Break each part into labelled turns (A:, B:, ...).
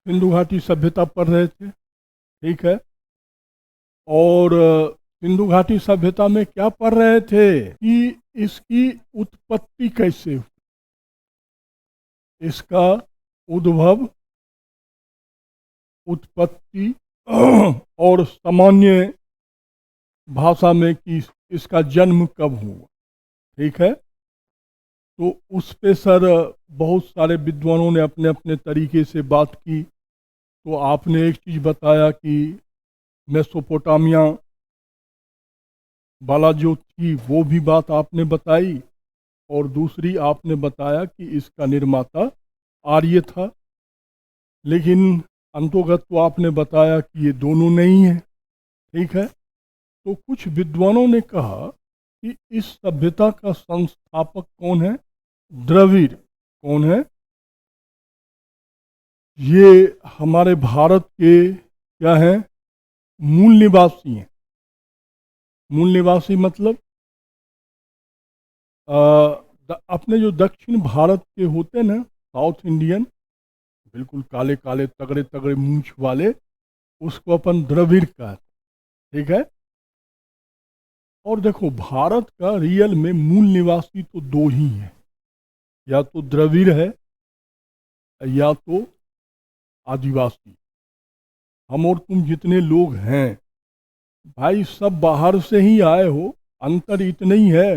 A: सिंधु घाटी सभ्यता पढ़ रहे थे, ठीक है। और सिंधु घाटी सभ्यता में क्या पढ़ रहे थे कि इसकी उत्पत्ति कैसे हुई, इसका उद्भव, उत्पत्ति और सामान्य भाषा में कि इसका जन्म कब हुआ, ठीक है। तो उस पे सर बहुत सारे विद्वानों ने अपने अपने तरीके से बात की। तो आपने एक चीज़ बताया कि मेसोपोटामिया वाला जो थी वो भी बात आपने बताई, और दूसरी आपने बताया कि इसका निर्माता आर्य था। लेकिन अंतोगत तो आपने बताया कि ये दोनों नहीं है, ठीक है। तो कुछ विद्वानों ने कहा कि इस सभ्यता का संस्थापक कौन है, द्रविड़ कौन है, ये हमारे भारत के क्या हैं, मूल निवासी हैं। मूल निवासी मतलब अपने जो दक्षिण भारत के होते हैं ना, साउथ इंडियन, बिल्कुल काले काले तगड़े तगड़े मूंछ वाले, उसको अपन द्रविड़ कहते, ठीक है। और देखो, भारत का रियल में मूल निवासी तो दो ही हैं, या तो द्रविड़ है या तो आदिवासी। हम और तुम जितने लोग हैं भाई, सब बाहर से ही आए हो, अंतर इतना ही है।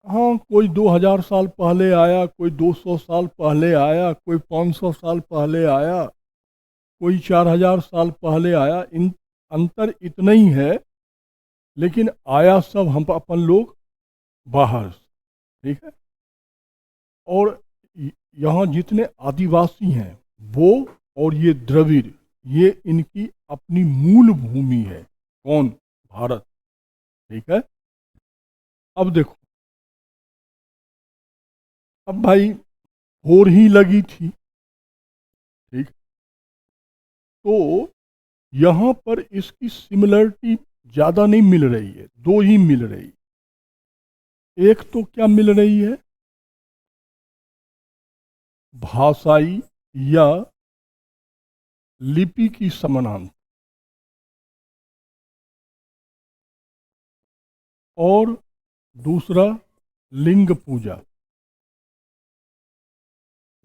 A: हाँ, कोई 2000 साल पहले आया, कोई 200 साल पहले आया, कोई 500 साल पहले आया, कोई 4000 साल पहले आया, इन अंतर इतना ही है। लेकिन आया सब हम अपन लोग बाहर से, ठीक है। और यहाँ जितने आदिवासी हैं वो, और ये द्रविड़, ये इनकी अपनी मूल भूमि है। कौन? भारत, ठीक है। अब देखो, अब भाई होर ही लगी थी, ठीक। तो यहाँ पर इसकी सिमिलरिटी ज़्यादा नहीं मिल रही है, दो ही मिल रही। एक तो क्या मिल रही है, भाषाई या लिपि की समानांतर, और दूसरा लिंग पूजा।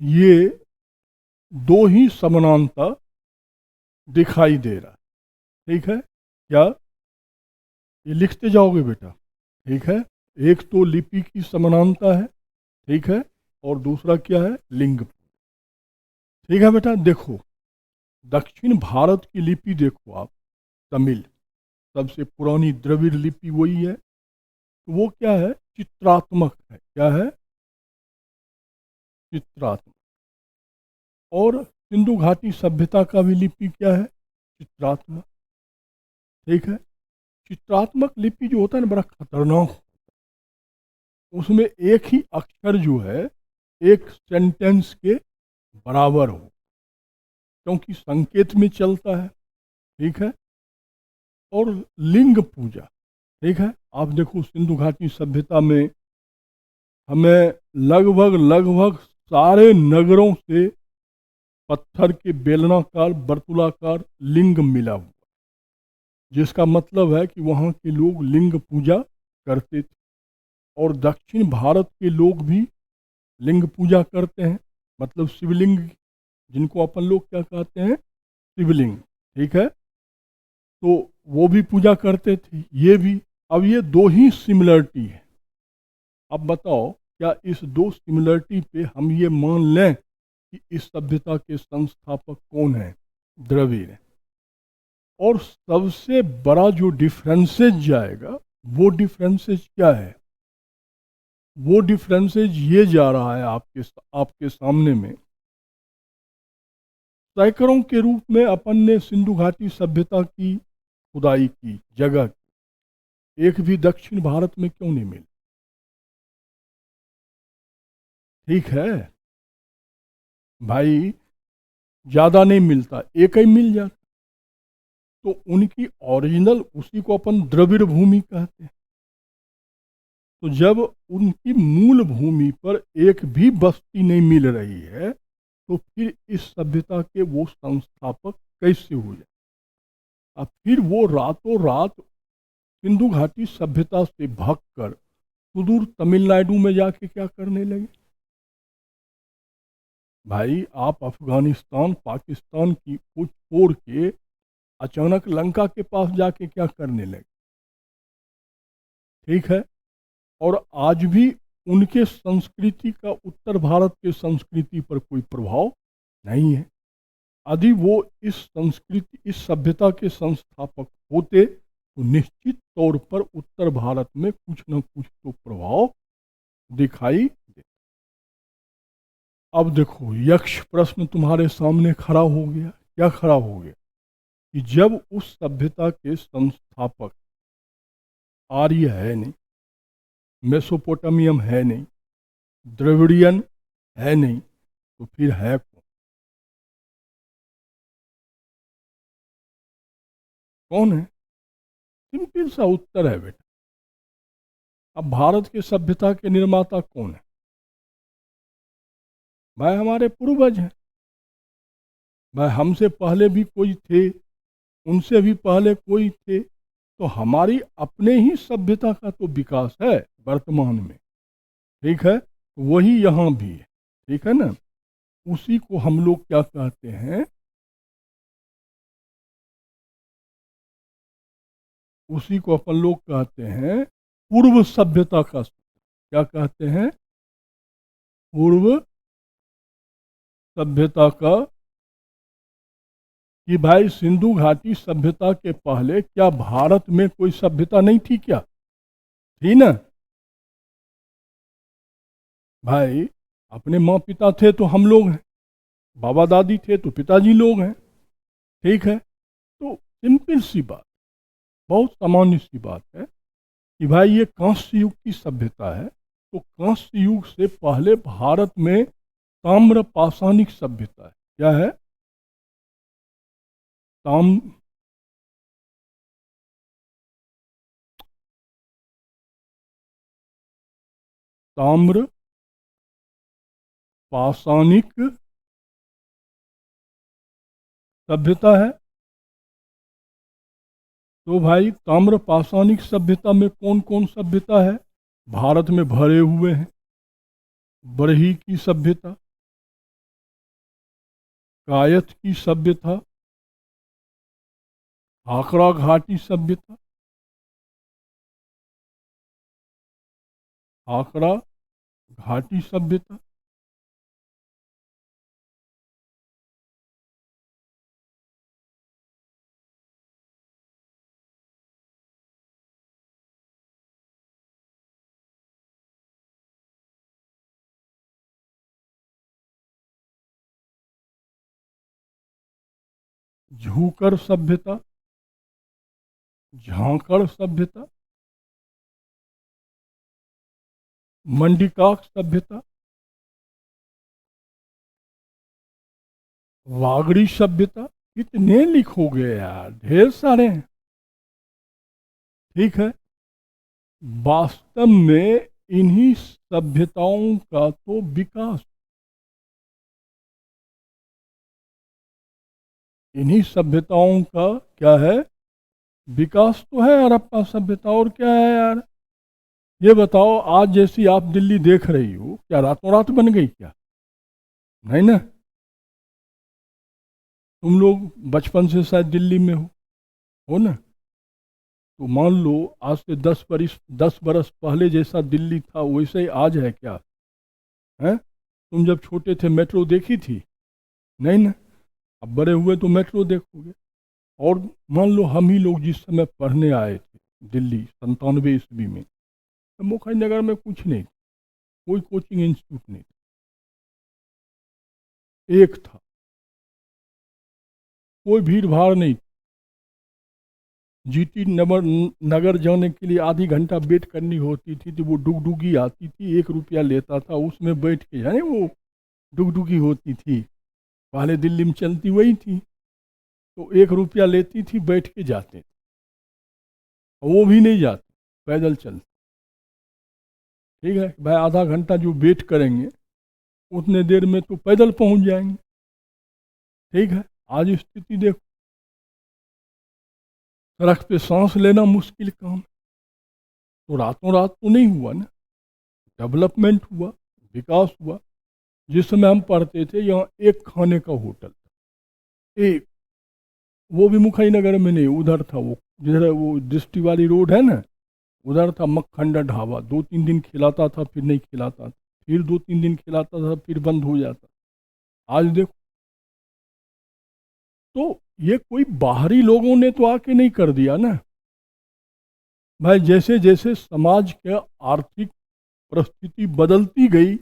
A: ये दो ही समानांतर दिखाई दे रहा है, ठीक है। क्या ये लिखते जाओगे बेटा, ठीक है। एक तो लिपि की समानांतर है, ठीक है, और दूसरा क्या है, लिंग, ठीक है बेटा। देखो, दक्षिण भारत की लिपि देखो आप, तमिल, सबसे पुरानी द्रविड़ लिपि वही है। तो वो क्या है, चित्रात्मक है। क्या है? चित्रात्मक। और सिंधु घाटी सभ्यता का भी लिपि क्या है, चित्रात्मक, ठीक है। चित्रात्मक लिपि जो होता है ना, बड़ा खतरनाक, उसमें एक ही अक्षर जो है एक सेंटेंस के बराबर हो, क्योंकि संकेत में चलता है, ठीक है। और लिंग पूजा, ठीक है। आप देखो, सिंधु घाटी सभ्यता में हमें लगभग लगभग सारे नगरों से पत्थर के बेलनाकार वर्तुलाकार लिंग मिला हुआ, जिसका मतलब है कि वहाँ के लोग लिंग पूजा करते थे। और दक्षिण भारत के लोग भी लिंग पूजा करते हैं, मतलब शिवलिंग, जिनको अपन लोग क्या कहते हैं, शिवलिंग, ठीक है। तो वो भी पूजा करते थे, ये भी। अब ये दो ही सिमिलरिटी है। अब बताओ, क्या इस दो सिमिलरिटी पे हम ये मान लें कि इस सभ्यता के संस्थापक कौन है, द्रविड़। और सबसे बड़ा जो डिफरेंसेज जाएगा, वो डिफरेंसेज क्या है, वो डिफरेंसेज ये जा रहा है आपके सामने में। सैकड़ों के रूप में अपन ने सिंधु घाटी सभ्यता की खुदाई की, जगह की, एक भी दक्षिण भारत में क्यों नहीं मिली, ठीक है भाई। ज़्यादा नहीं मिलता, एक ही मिल जाता। तो उनकी ओरिजिनल, उसी को अपन द्रविड़ भूमि कहते हैं। तो जब उनकी मूल भूमि पर एक भी बस्ती नहीं मिल रही है, तो फिर इस सभ्यता के वो संस्थापक कैसे हो जाए? अब फिर वो रातों रात सिंधु घाटी सभ्यता से भागकर सुदूर तमिलनाडु में जाके क्या करने लगे? भाई, आप अफगानिस्तान पाकिस्तान की को छोड़ के अचानक लंका के पास जाके क्या करने लगे? ठीक है। और आज भी उनके संस्कृति का उत्तर भारत के संस्कृति पर कोई प्रभाव नहीं है। यदि वो इस संस्कृति इस सभ्यता के संस्थापक होते तो निश्चित तौर पर उत्तर भारत में कुछ न कुछ तो प्रभाव दिखाई दे। अब देखो, यक्ष प्रश्न तुम्हारे सामने खड़ा हो गया। क्या खड़ा हो गया? कि जब उस सभ्यता के संस्थापक आर्य है नहीं, मेसोपोटामियम है नहीं, द्रविडियन है नहीं, तो फिर है कौन? कौन है? सिंपल सा उत्तर है बेटा। अब भारत के सभ्यता के निर्माता कौन है? भाई, हमारे पूर्वज हैं। भाई, हमसे पहले भी कोई थे, उनसे भी पहले कोई थे, तो हमारी अपने ही सभ्यता का तो विकास है वर्तमान में। ठीक है, वही यहाँ भी है। ठीक है ना? उसी को हम लोग क्या कहते हैं? उसी को अपन लोग कहते हैं पूर्व सभ्यता का। क्या कहते हैं? पूर्व सभ्यता का। कि भाई, सिंधु घाटी सभ्यता के पहले क्या भारत में कोई सभ्यता नहीं थी? क्या थी ना? भाई, अपने माँ पिता थे तो हम लोग हैं, बाबा दादी थे तो पिताजी लोग हैं। ठीक है, तो सिंपल सी बात, बहुत सामान्य सी बात है कि भाई ये कांस्य युग की सभ्यता है। तो कांस्य युग से पहले भारत में ताम्र पाषाणिक सभ्यता है। क्या है? ताम ताम्र पाषाणिक सभ्यता है। तो भाई, ताम्र पाषाणिक सभ्यता में कौन कौन सभ्यता है भारत में भरे हुए हैं? बरही की सभ्यता, कायथ की सभ्यता, आकड़ा घाटी सभ्यता, आकड़ा घाटी सभ्यता, झूकर सभ्यता, झांकड़ सभ्यता, मंडिकाक सभ्यता, वागड़ी सभ्यता। कितने लिखोगे यार, ढेर सारे हैं। ठीक है, वास्तव में इन्हीं सभ्यताओं का तो विकास, इन्हीं सभ्यताओं का क्या है? विकास तो है हड़प्पा सभ्यता। और क्या है यार? ये बताओ, आज जैसी आप दिल्ली देख रही हो, क्या रातों रात बन गई? क्या नहीं ना? तुम लोग बचपन से शायद दिल्ली में हो ना? तो मान लो आज से 10 बरस पहले जैसा दिल्ली था वैसे ही आज है क्या? है? तुम जब छोटे थे मेट्रो देखी थी? नहीं ना? अब बड़े हुए तो मेट्रो देखोगे। और मान लो हम ही लोग जिस समय पढ़ने आए थे दिल्ली 97 ईस्वी में, तो मुखर्जी नगर में कुछ नहीं, कोई कोचिंग इंस्टीट्यूट नहीं, एक था, कोई भीड़ भाड़ नहीं। जीटी नगर जाने के लिए आधी घंटा वेट करनी होती थी, तो वो डुगडुगी आती थी, 1 रुपया लेता था, उसमें बैठ के जाने वो डुगडुगी होती थी, पहले दिल्ली में चलती वही थी। तो 1 रुपया लेती थी, बैठ के जाते थे। वो भी नहीं जाते, पैदल चलते। ठीक है भाई, आधा घंटा जो वेट करेंगे उतने देर में तो पैदल पहुंच जाएंगे। ठीक है, आज स्थिति देखो, सड़क पे सांस लेना मुश्किल काम है। तो रातों रात तो नहीं हुआ ना, डेवलपमेंट हुआ, विकास हुआ। जिस समय हम पढ़ते थे यहाँ एक खाने का होटल था, एक, वो भी मुखई नगर में नहीं, उधर था, वो जिधर वो दृष्टि वाली रोड है ना, उधर था मक्खंडा ढाबा। 2-3 दिन खिलाता था, फिर नहीं खिलाता था, फिर 2-3 दिन खिलाता था, फिर बंद हो जाता। आज देखो, तो ये कोई बाहरी लोगों ने तो आके नहीं कर दिया ना भाई। जैसे जैसे समाज के आर्थिक परिस्थिति बदलती गई,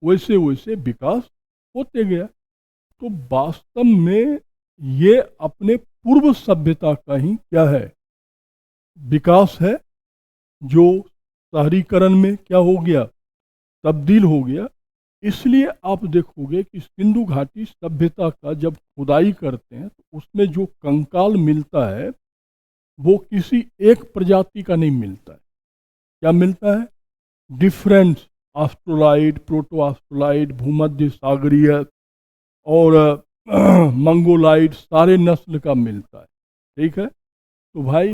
A: वैसे वैसे विकास होते गया। तो वास्तव में ये अपने पूर्व सभ्यता का ही क्या है, विकास है, जो शहरीकरण में क्या हो गया, तब्दील हो गया। इसलिए आप देखोगे कि सिंधु घाटी सभ्यता का जब खुदाई करते हैं तो उसमें जो कंकाल मिलता है वो किसी एक प्रजाति का नहीं मिलता है। क्या मिलता है? डिफरेंट ऑस्ट्रोलाइड, प्रोटो ऑस्ट्रोलाइड, भूमध्य सागरीय और मंगोलाइड, सारे नस्ल का मिलता है। ठीक है, तो भाई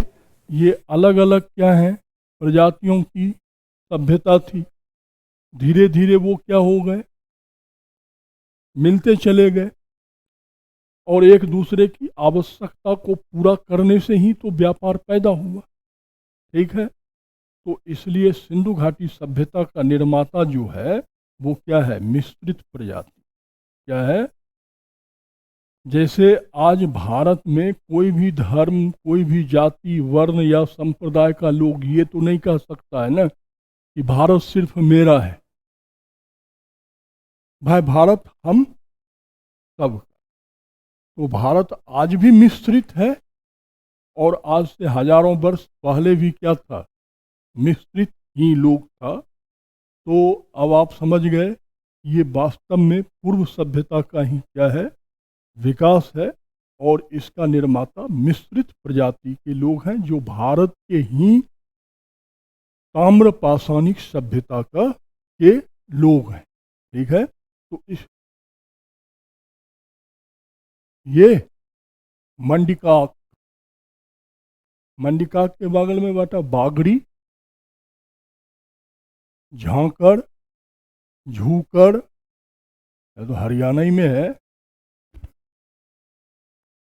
A: ये अलग अलग क्या है, प्रजातियों की सभ्यता थी। धीरे धीरे वो क्या हो गए, मिलते चले गए, और एक दूसरे की आवश्यकता को पूरा करने से ही तो व्यापार पैदा हुआ। ठीक है, तो इसलिए सिंधु घाटी सभ्यता का निर्माता जो है वो क्या है, मिश्रित प्रजाति। क्या है? जैसे आज भारत में कोई भी धर्म, कोई भी जाति, वर्ण या संप्रदाय का लोग ये तो नहीं कह सकता है ना कि भारत सिर्फ मेरा है। भाई भारत हम सब, तो भारत आज भी मिश्रित है, और आज से हजारों वर्ष पहले भी क्या था, मिश्रित ही लोग था। तो अब आप समझ गए, ये वास्तव में पूर्व सभ्यता का ही क्या है, विकास है। और इसका निर्माता मिश्रित प्रजाति के लोग हैं, जो भारत के ही ताम्र पाषाणिक सभ्यता का के लोग हैं। ठीक है, तो इस ये मंडिका, मंडिका के बगल में बैठा बागड़ी, झांकड़, झूकड़, ये तो हरियाणा ही में है।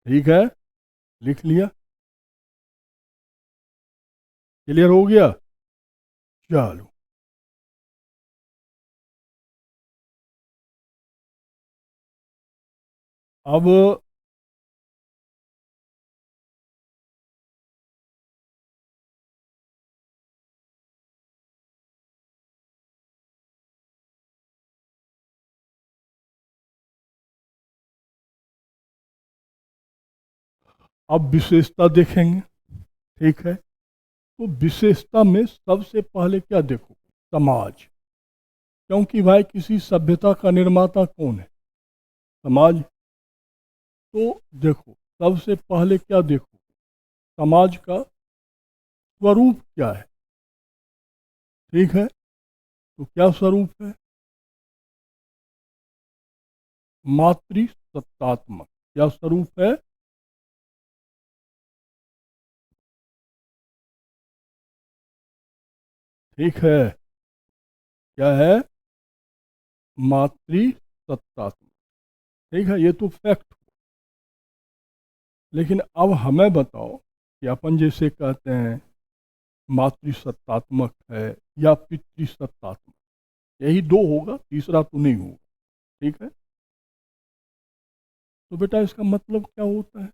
A: ठीक है, लिख लिया, क्लियर हो गया। चलो, अब अब विशेषता देखेंगे। ठीक है, तो विशेषता में सबसे पहले क्या देखो, समाज। क्योंकि भाई किसी सभ्यता का निर्माता कौन है, समाज। तो देखो, सबसे पहले क्या देखो, समाज का स्वरूप क्या है। ठीक है, तो क्या स्वरूप है, मातृसत्तात्मक। क्या स्वरूप है? ठीक है, क्या है, मातृसत्तात्मक। ठीक है, ये तो फैक्ट। लेकिन अब हमें बताओ कि अपन जैसे कहते हैं मातृसत्तात्मक है या पितृसत्तात्मक, यही दो होगा, तीसरा तो नहीं होगा। ठीक है, तो बेटा इसका मतलब क्या होता है,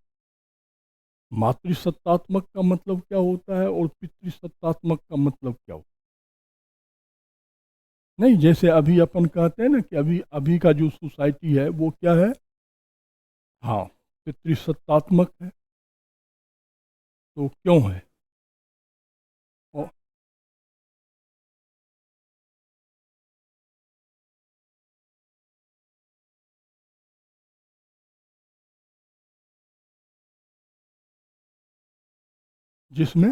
A: मातृसत्तात्मक का मतलब क्या होता है और पितृसत्तात्मक का मतलब क्या होता है? नहीं, जैसे अभी अपन कहते हैं ना कि अभी अभी का जो सोसाइटी है वो क्या है, हाँ, पितृसत्तात्मक है। तो क्यों है? और जिसमें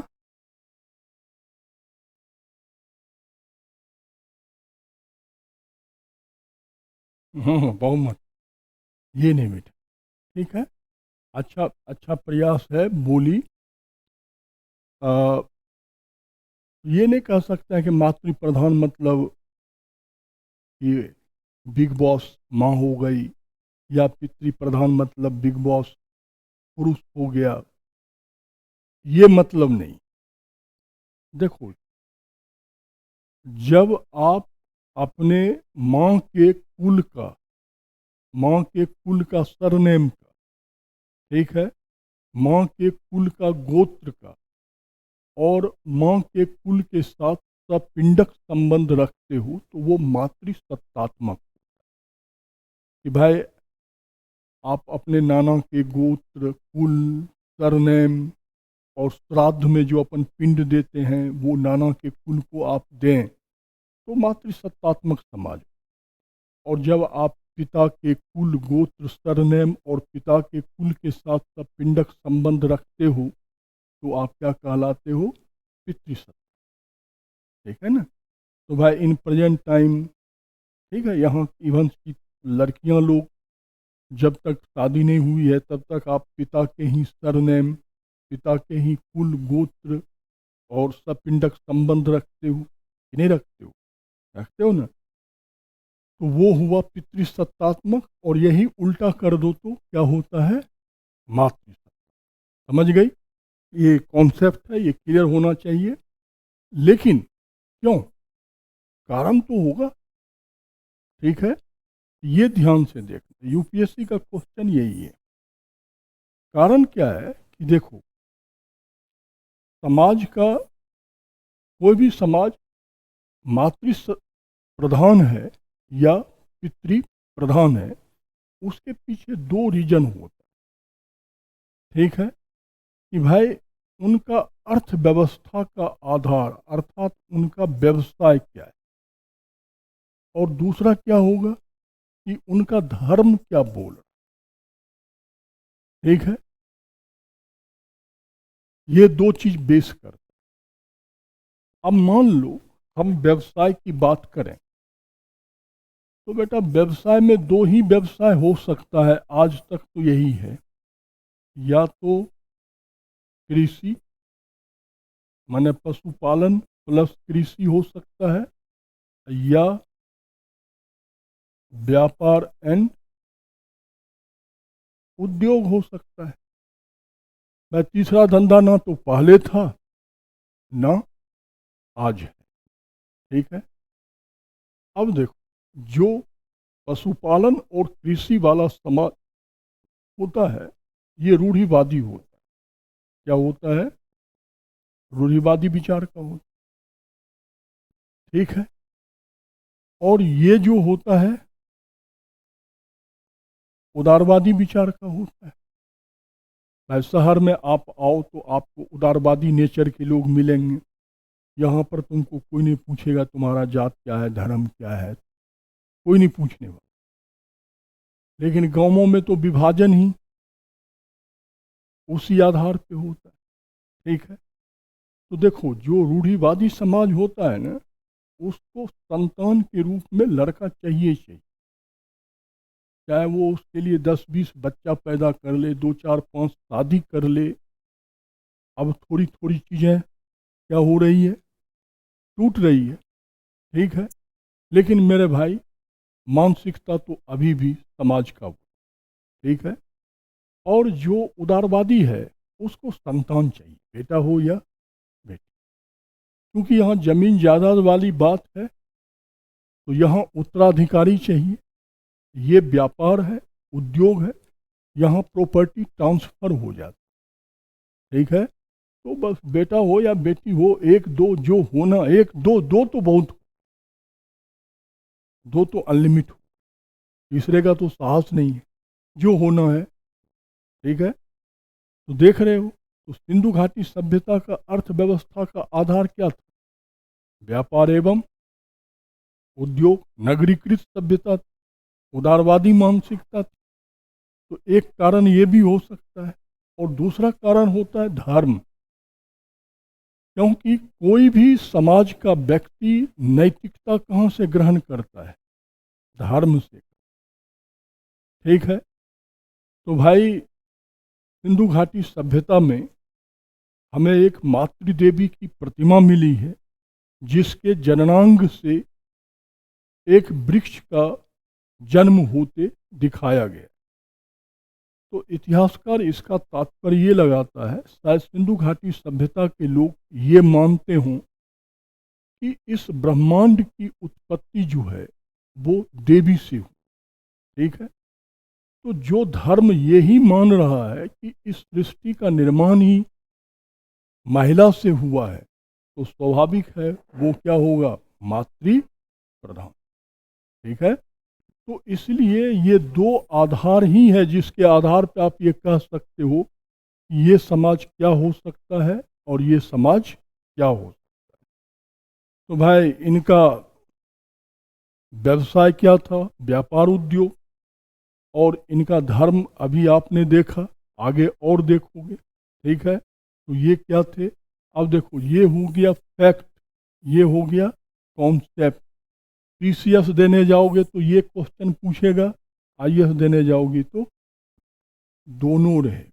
A: हाँ, बहुमत ये नहीं बेटा। ठीक है, अच्छा अच्छा प्रयास है। बोली आ, ये नहीं कह सकते हैं कि मातृ प्रधान मतलब ये बिग बॉस माँ हो गई, या पितृ प्रधान मतलब बिग बॉस पुरुष हो गया, ये मतलब नहीं। देखो, जब आप अपने माँ के कुल का सरनेम का, ठीक है, माँ के कुल का गोत्र का और माँ के कुल के साथ सपिंडक संबंध रखते हो, तो वो मातृ सत्तात्मक कि भाई आप अपने नाना के गोत्र, कुल, सरनेम और श्राद्ध में जो अपन पिंड देते हैं वो नाना के कुल को आप दें, तो मातृ सत्तात्मक समाज। और जब आप पिता के कुल, गोत्र, सरनेम और पिता के कुल के साथ सपिंडक संबंध रखते हो, तो आप क्या कहलाते हो? पितृसत्ता। ठीक है ना? तो भाई इन प्रेजेंट टाइम, ठीक है, यहाँ इवन की लड़कियां लोग जब तक शादी नहीं हुई है तब तक आप पिता के ही सरनेम, पिता के ही कुल, गोत्र और सपिंडक संबंध रखते हो कि नहीं रखते हो? रखते हो ना? तो वो हुआ पितृसत्तात्मक, और यही उल्टा कर दो तो क्या होता है? मातृसत्ता। समझ गई? ये कॉन्सेप्ट है, ये क्लियर होना चाहिए। लेकिन क्यों? कारण तो होगा। ठीक है, ये ध्यान से देखना, यूपीएससी का क्वेश्चन यही है। कारण क्या है कि देखो, समाज का, कोई भी समाज मातृ प्रधान है या पितृ प्रधान है, उसके पीछे दो रीजन होता है। ठीक है, कि भाई उनका अर्थव्यवस्था का आधार, अर्थात उनका व्यवसाय क्या है, और दूसरा क्या होगा कि उनका धर्म क्या बोल रहा है। ठीक है, ये दो चीज बेस करते हैं। अब मान लो हम व्यवसाय की बात करें, तो बेटा व्यवसाय में दो ही व्यवसाय हो सकता है, आज तक तो यही है। या तो कृषि, माने पशुपालन प्लस कृषि हो सकता है, या व्यापार एंड उद्योग हो सकता है। मैं तीसरा धंधा ना तो पहले था ना आज है। ठीक है, अब देखो, जो पशुपालन और कृषि वाला समाज होता है, ये रूढ़िवादी होता है। क्या होता है? रूढ़िवादी विचार का होता है। ठीक है, और ये जो होता है उदारवादी विचार का होता है। भाई शहर में आप आओ तो आपको उदारवादी नेचर के लोग मिलेंगे। यहाँ पर तुमको कोई नहीं पूछेगा तुम्हारा जात क्या है, धर्म क्या है, कोई नहीं पूछने वाला। लेकिन गांवों में तो विभाजन ही उसी आधार पे होता है। ठीक है, तो देखो, जो रूढ़िवादी समाज होता है ना, उसको संतान के रूप में लड़का चाहिए चाहिए। चाहे वो उसके लिए 10-20 बच्चा पैदा कर ले, 2-4-5 शादी कर ले। अब थोड़ी थोड़ी चीज़ें क्या हो रही है? टूट रही है। ठीक है, लेकिन मेरे भाई मानसिकता तो अभी भी समाज का वो। ठीक है, और जो उदारवादी है उसको संतान चाहिए, बेटा हो या बेटी। क्योंकि यहाँ जमीन जायदाद वाली बात है, तो यहाँ उत्तराधिकारी चाहिए। ये व्यापार है, उद्योग है, यहाँ प्रॉपर्टी ट्रांसफर हो जाती। ठीक है, तो बस बेटा हो या बेटी हो, एक दो जो होना, एक दो, दो तो बहुत, दो तो अनलिमिट हो, तीसरे का तो साहस नहीं है, जो होना है। ठीक है, तो देख रहे हो, तो सिंधु घाटी सभ्यता का अर्थव्यवस्था का आधार क्या था? व्यापार एवं उद्योग। नगरीकृत सभ्यता, उदारवादी मानसिकता थी। तो एक कारण ये भी हो सकता है, और दूसरा कारण होता है धर्म। क्योंकि कोई भी समाज का व्यक्ति नैतिकता कहाँ से ग्रहण करता है? धर्म से। ठीक है। तो भाई सिंधु घाटी सभ्यता में हमें एक मातृदेवी की प्रतिमा मिली है, जिसके जननांग से एक वृक्ष का जन्म होते दिखाया गया। तो इतिहासकार इसका तात्पर्य ये लगाता है, शायद सिंधु घाटी सभ्यता के लोग ये मानते हों कि इस ब्रह्मांड की उत्पत्ति जो है वो देवी से हुई। ठीक है। तो जो धर्म यही मान रहा है कि इस सृष्टि का निर्माण ही महिला से हुआ है, तो स्वाभाविक है वो क्या होगा, मातृ प्रधान। ठीक है। तो इसलिए ये दो आधार ही है जिसके आधार पर आप ये कह सकते हो कि ये समाज क्या हो सकता है और ये समाज क्या हो सकता है। तो भाई इनका व्यवसाय क्या था, व्यापार उद्योग, और इनका धर्म अभी आपने देखा, आगे और देखोगे। ठीक है। तो ये क्या थे, अब देखो ये हो गया फैक्ट, ये हो गया कॉन्सेप्ट। पीसीएस देने जाओगे तो ये क्वेश्चन पूछेगा, आईएएस देने जाओगी तो दोनों रहे।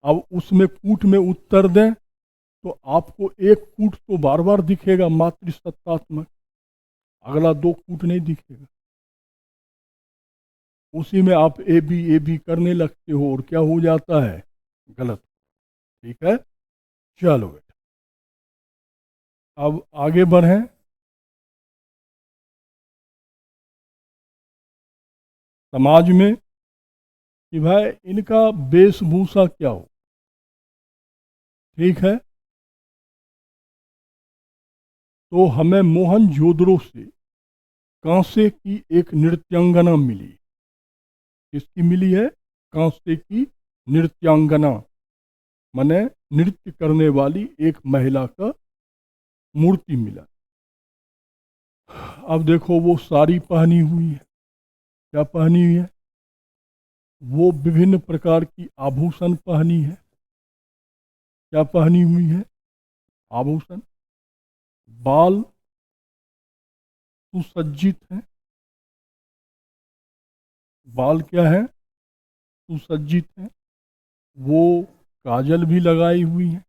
A: अब उसमें कूट में उत्तर दें तो आपको एक कूट तो बार बार दिखेगा मातृसत्तात्मक, अगला दो कूट नहीं दिखेगा। उसी में आप ए बी करने लगते हो और क्या हो जाता है, गलत। ठीक है। चलो बेटा अब आगे बढ़ें। समाज में कि भाई इनका वेशभूषा क्या हो। ठीक है। तो हमें मोहनजोदड़ो से कांसे की एक नृत्यांगना मिली। किसकी मिली है, कांसे की नृत्यांगना, माने नृत्य करने वाली एक महिला का मूर्ति मिला। अब देखो वो साड़ी पहनी हुई है, क्या पहनी हुई है, वो विभिन्न प्रकार की आभूषण पहनी है। क्या पहनी हुई है, आभूषण। बाल सुसज्जित हैं, बाल क्या है, सुसज्जित हैं। वो काजल भी लगाई हुई है।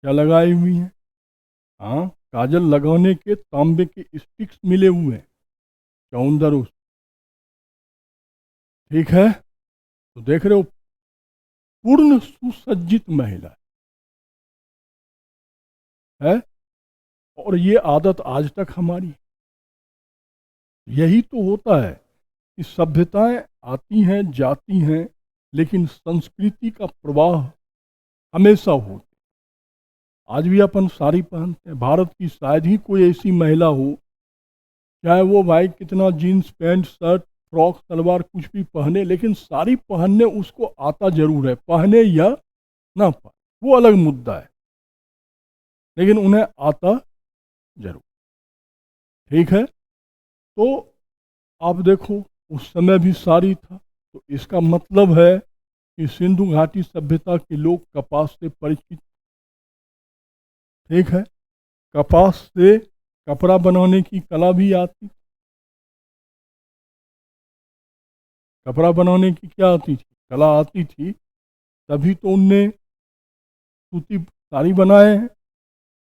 A: क्या लगाई हुई है, हाँ काजल लगाने के तांबे के स्टिक्स मिले हुए हैं चौंदर उस। ठीक है। तो देख रहे हो पूर्ण सुसज्जित महिला है। और ये आदत आज तक हमारी, यही तो होता है कि सभ्यताएं आती हैं जाती हैं, लेकिन संस्कृति का प्रवाह हमेशा होता। आज भी अपन साड़ी पहनते हैं, भारत की शायद ही कोई ऐसी महिला हो, चाहे वो भाई कितना jeans pant shirt frock salwar कुछ भी पहने, लेकिन साड़ी पहनने उसको आता जरूर है, पहने या ना पहने वो अलग मुद्दा है, लेकिन उन्हें आता जरूर। ठीक है। तो आप देखो उस समय भी साड़ी था, तो इसका मतलब है कि सिंधु घाटी सभ्यता के लोग कपास से परिचित। ठीक है। कपास से कपड़ा बनाने की कला भी आती, कपड़ा बनाने की क्या आती थी, कला आती थी, तभी तो उनने सूती साड़ी बनाए हैं।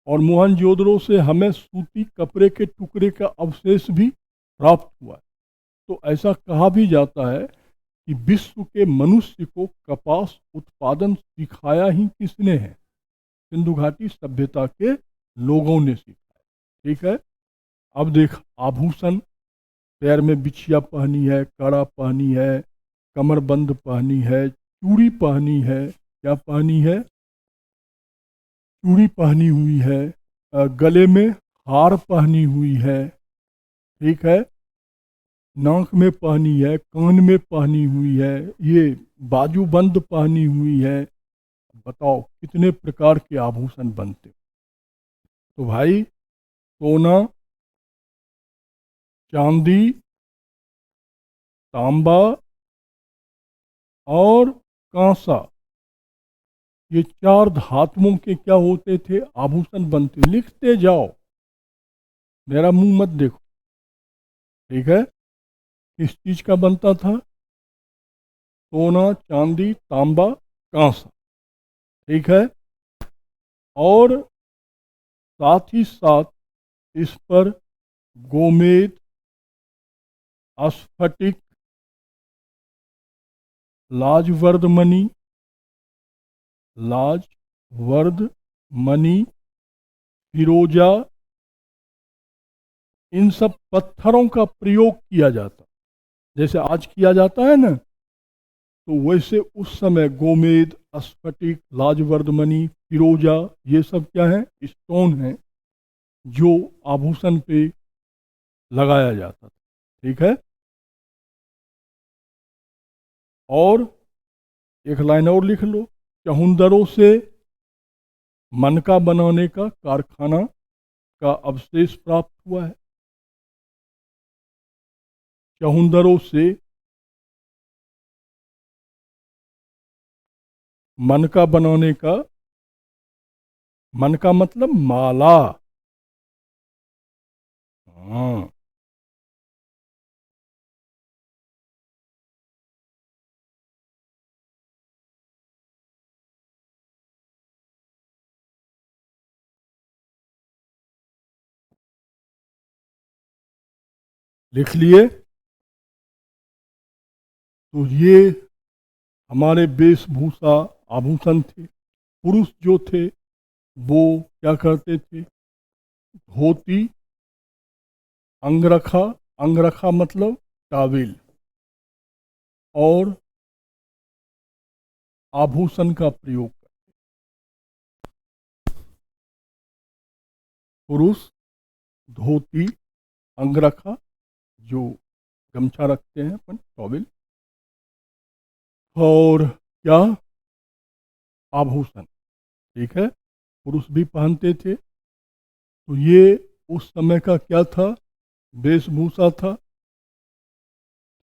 A: और मोहनजोदड़ो से हमें सूती कपड़े के टुकड़े का अवशेष भी प्राप्त हुआ है। तो ऐसा कहा भी जाता है कि विश्व के मनुष्य को कपास उत्पादन सिखाया ही किसने है, सिंधु घाटी सभ्यता के लोगों ने सीखा है। ठीक है। अब देख आभूषण, पैर में बिछिया पहनी है, कड़ा पहनी है, कमरबंद पहनी है, चूड़ी पहनी है। क्या पहनी है, चूड़ी पहनी हुई है, गले में हार पहनी हुई है। ठीक है। नाक में पहनी है, कान में पहनी हुई है, ये बाजूबंद पहनी हुई है। बताओ कितने प्रकार के आभूषण बनते। तो भाई सोना, चांदी, तांबा और कांसा, ये चार धातुओं के क्या होते थे, आभूषण बनते। लिखते जाओ, मेरा मुंह मत देखो। ठीक है। किस चीज़ का बनता था? सोना, चांदी, तांबा, कांसा। ठीक है। और साथ ही साथ इस पर गोमेद, स्फटिक, लाजवर्दमणि, लाजवर्दमणि, फिरोजा, इन सब पत्थरों का प्रयोग किया जाता, जैसे आज किया जाता है ना, तो वैसे उस समय गोमेद, स्फटिक, लाजवर्दमणि, फिरोजा, ये सब क्या है? स्टोन है जो आभूषण पे लगाया जाता था। ठीक है। और एक लाइन और लिख लो, चहुंदरों से मनका बनाने का कारखाना का अवशेष प्राप्त हुआ है। चहुंदरों से मनका बनाने का, मनका मतलब माला। हाँ, लिख लिए। तो ये हमारे वेशभूषा, आभूषण थे। पुरुष जो थे वो क्या करते थे? धोती, अंगरखा, अंगरखा मतलब टाविल, और आभूषण का प्रयोग। पुरुष धोती, अंगरखा, जो गमछा रखते हैं अपन, टॉवेल, और क्या? आभूषण। ठीक है। पुरुष भी पहनते थे। तो ये उस समय का क्या था? वेशभूषा था।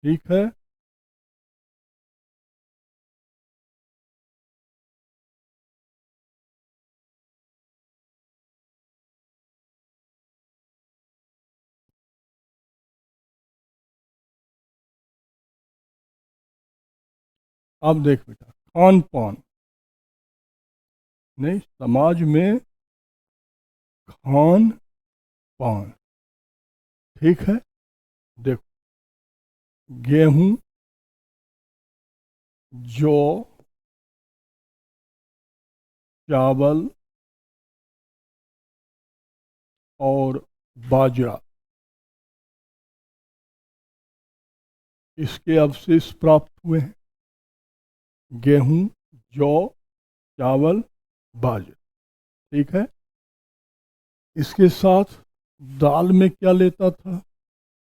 A: ठीक है। अब देख बेटा, खान पान, नहीं, समाज में खान पान। ठीक है। देखो, गेहूं, जौ, चावल और बाजरा, इसके अवशेष प्राप्त हुए हैं। गेहूं, जौ, चावल, बाजरा। ठीक है। इसके साथ दाल में क्या लेता था?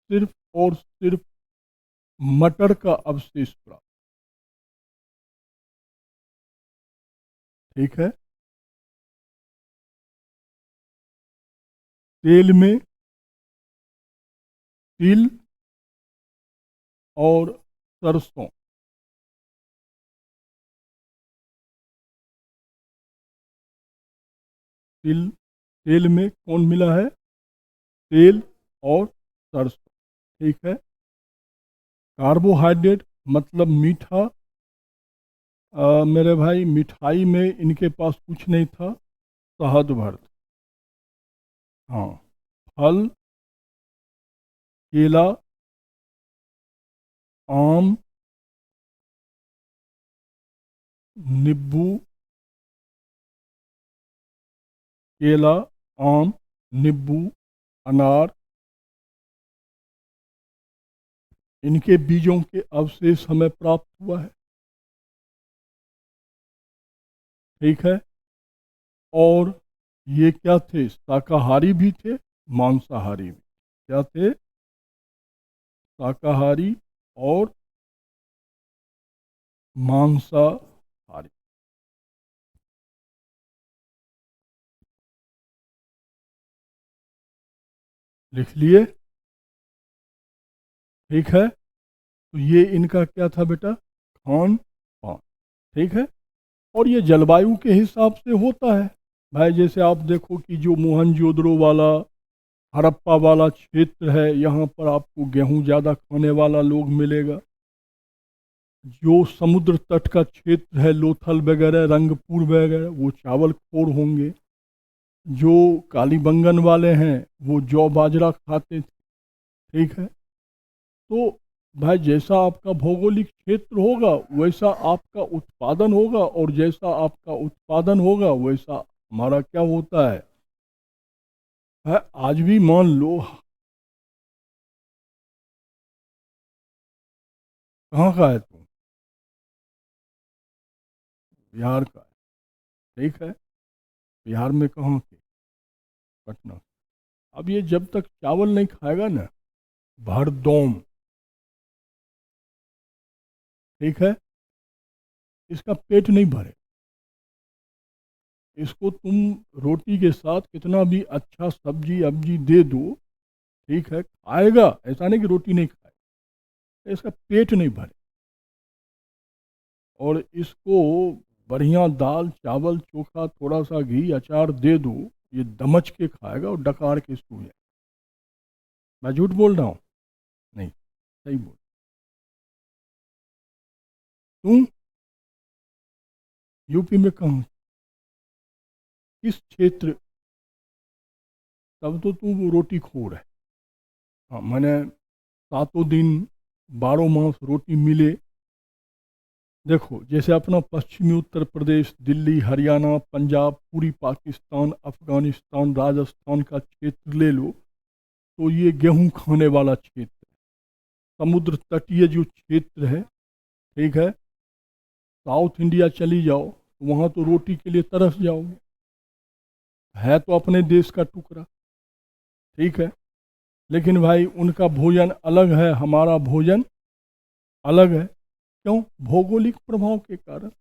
A: सिर्फ और सिर्फ मटर का अवशेष प्राप्त। ठीक है। तेल में तिल और सरसों। तिल, तेल में कौन मिला है? तेल और सरसों। ठीक है। कार्बोहाइड्रेट मतलब मीठा। मेरे भाई, मिठाई में इनके पास कुछ नहीं था, शहद भर। हाँ। फल, केला, आम, नींबू, केला, आम, नींबू, अनार, इनके बीजों के अवशेष हमें प्राप्त हुआ है। ठीक है। और ये क्या थे? शाकाहारी भी थे, मांसाहारी भी। क्या थे? शाकाहारी और मांसाहारी। लिख लिए। ठीक है। तो ये इनका क्या था बेटा? खान पान। ठीक है। और ये जलवायु के हिसाब से होता है। भाई जैसे आप देखो कि जो मोहनजोदड़ो वाला हड़प्पा वाला क्षेत्र है, यहाँ पर आपको गेहूं ज़्यादा खाने वाला लोग मिलेगा। जो समुद्र तट का क्षेत्र है, लोथल वगैरह, रंगपुर वगैरह, वो चावल खोर होंगे। जो कालीबंगन वाले हैं वो जौ बाजरा खाते थे। ठीक है, तो भाई जैसा आपका भौगोलिक क्षेत्र होगा वैसा आपका उत्पादन होगा, और जैसा आपका उत्पादन होगा वैसा हमारा क्या होता है आज भी मान लो। कहाँ का है तुम? बिहार का है। ठीक है, बिहार में कहाँ के? पटना। अब ये जब तक चावल नहीं खाएगा ना, भरदोम, ठीक है, इसका पेट नहीं भरे। इसको तुम रोटी के साथ कितना भी अच्छा सब्जी अब्जी दे दो, ठीक है, खाएगा, ऐसा नहीं कि रोटी नहीं खाए, इसका पेट नहीं भरे। और इसको बढ़िया दाल चावल चोखा थोड़ा सा घी अचार दे दो, ये दमच के खाएगा और डकार के सो जाए। मैं झूठ बोल रहा हूँ? नहीं, सही बोल। तुम यूपी में कहाँ, किस क्षेत्र? तब तो तू रोटी खोर है। हाँ, मैंने सातों दिन 12 मास रोटी मिले। देखो, जैसे अपना पश्चिमी उत्तर प्रदेश, दिल्ली, हरियाणा, पंजाब, पूरी पाकिस्तान, अफगानिस्तान, राजस्थान का क्षेत्र ले लो, तो ये गेहूं खाने वाला क्षेत्र है। समुद्र तटीय जो क्षेत्र है, ठीक है, साउथ इंडिया चली जाओ तो वहाँ तो रोटी के लिए तरस जाओगे, है तो अपने देश का टुकड़ा। ठीक है, लेकिन भाई उनका भोजन अलग है, हमारा भोजन अलग है। क्यों? भौगोलिक प्रभाव के कारण।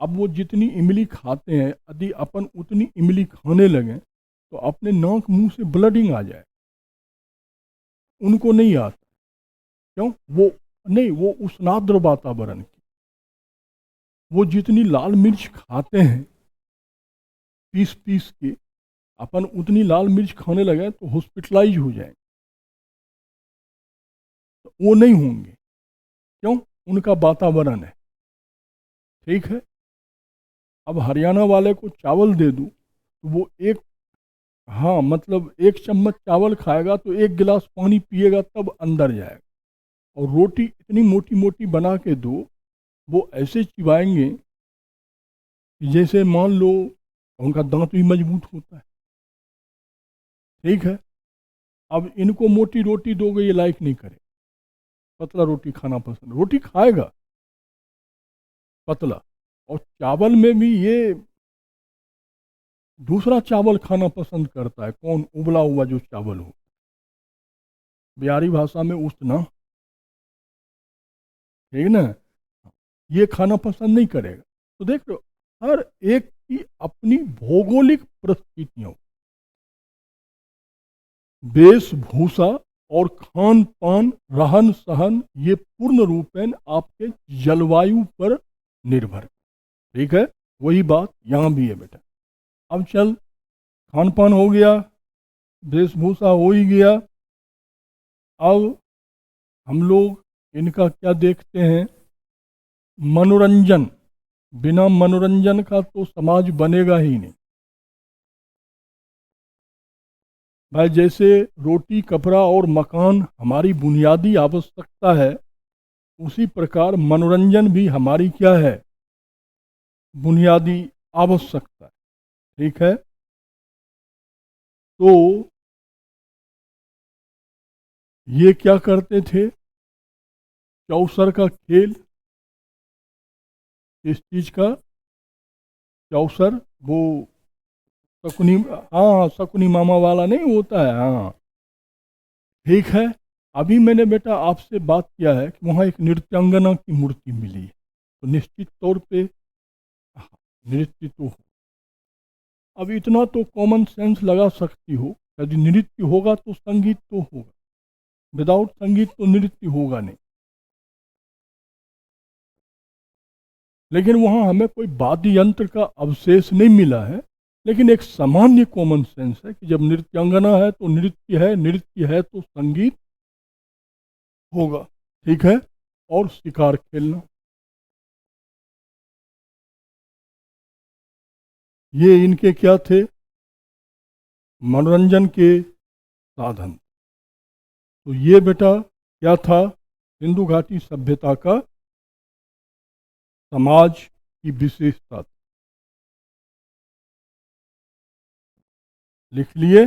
A: अब वो जितनी इमली खाते हैं, यदि अपन उतनी इमली खाने लगें तो अपने नाक मुंह से ब्लडिंग आ जाए। उनको नहीं आता। क्यों? वो नहीं, वो उष्णाद्र वातावरण की, वो जितनी लाल मिर्च खाते हैं पीस पीस के, अपन उतनी लाल मिर्च खाने लगे तो हॉस्पिटलाइज हो जाए, तो वो नहीं होंगे। क्यों? उनका वातावरण है। ठीक है, अब हरियाणा वाले को चावल दे दूं तो वो एक, हाँ मतलब 1 चम्मच चावल खाएगा तो 1 गिलास पानी पिएगा तब अंदर जाएगा। और रोटी इतनी मोटी मोटी बना के दो, वो ऐसे चिबाएंगे कि जैसे मान लो उनका दांत भी मजबूत होता है। ठीक है, अब इनको मोटी रोटी दोगे ये लाइक नहीं करे, पतला रोटी खाना पसंद, रोटी खाएगा पतला। और चावल में भी ये दूसरा चावल खाना पसंद करता है। कौन? उबला हुआ जो चावल हो, बिहारी भाषा में उतना, ठीक ना, ये खाना पसंद नहीं करेगा। तो देख लो, हर एक की अपनी भौगोलिक परिस्थितियों, वेशभूषा और खान पान, रहन सहन, ये पूर्ण रूपेण आपके जलवायु पर निर्भर। ठीक है, वही बात यहाँ भी है बेटा। अब चल, खान पान हो गया, वेशभूषा हो ही गया। अब हम लोग इनका क्या देखते हैं? मनोरंजन। बिना मनोरंजन का तो समाज बनेगा ही नहीं। भाई जैसे रोटी कपड़ा और मकान हमारी बुनियादी आवश्यकता है, उसी प्रकार मनोरंजन भी हमारी क्या है? बुनियादी आवश्यकता है। ठीक है, तो ये क्या करते थे? चौसर का खेल, इस चीज का, चौसर, वो शकुनी, हाँ शकुनी मामा वाला नहीं होता है, हाँ। ठीक है, अभी मैंने बेटा आपसे बात किया है कि वहाँ एक नृत्यांगना की मूर्ति मिली है, तो निश्चित तौर पे नृत्य तो हो। अब इतना तो कॉमन सेंस लगा सकती हो, यदि नृत्य होगा तो संगीत तो होगा, विदाउट संगीत तो नृत्य होगा नहीं। लेकिन वहाँ हमें कोई वाद्य यंत्र का अवशेष नहीं मिला है, लेकिन एक सामान्य कॉमन सेंस है कि जब नृत्यांगना है तो नृत्य है तो संगीत होगा, ठीक है। और शिकार खेलना, ये इनके क्या थे, मनोरंजन के साधन। तो ये बेटा क्या था, सिंधु घाटी सभ्यता का समाज की विशेषता। लिख लिए।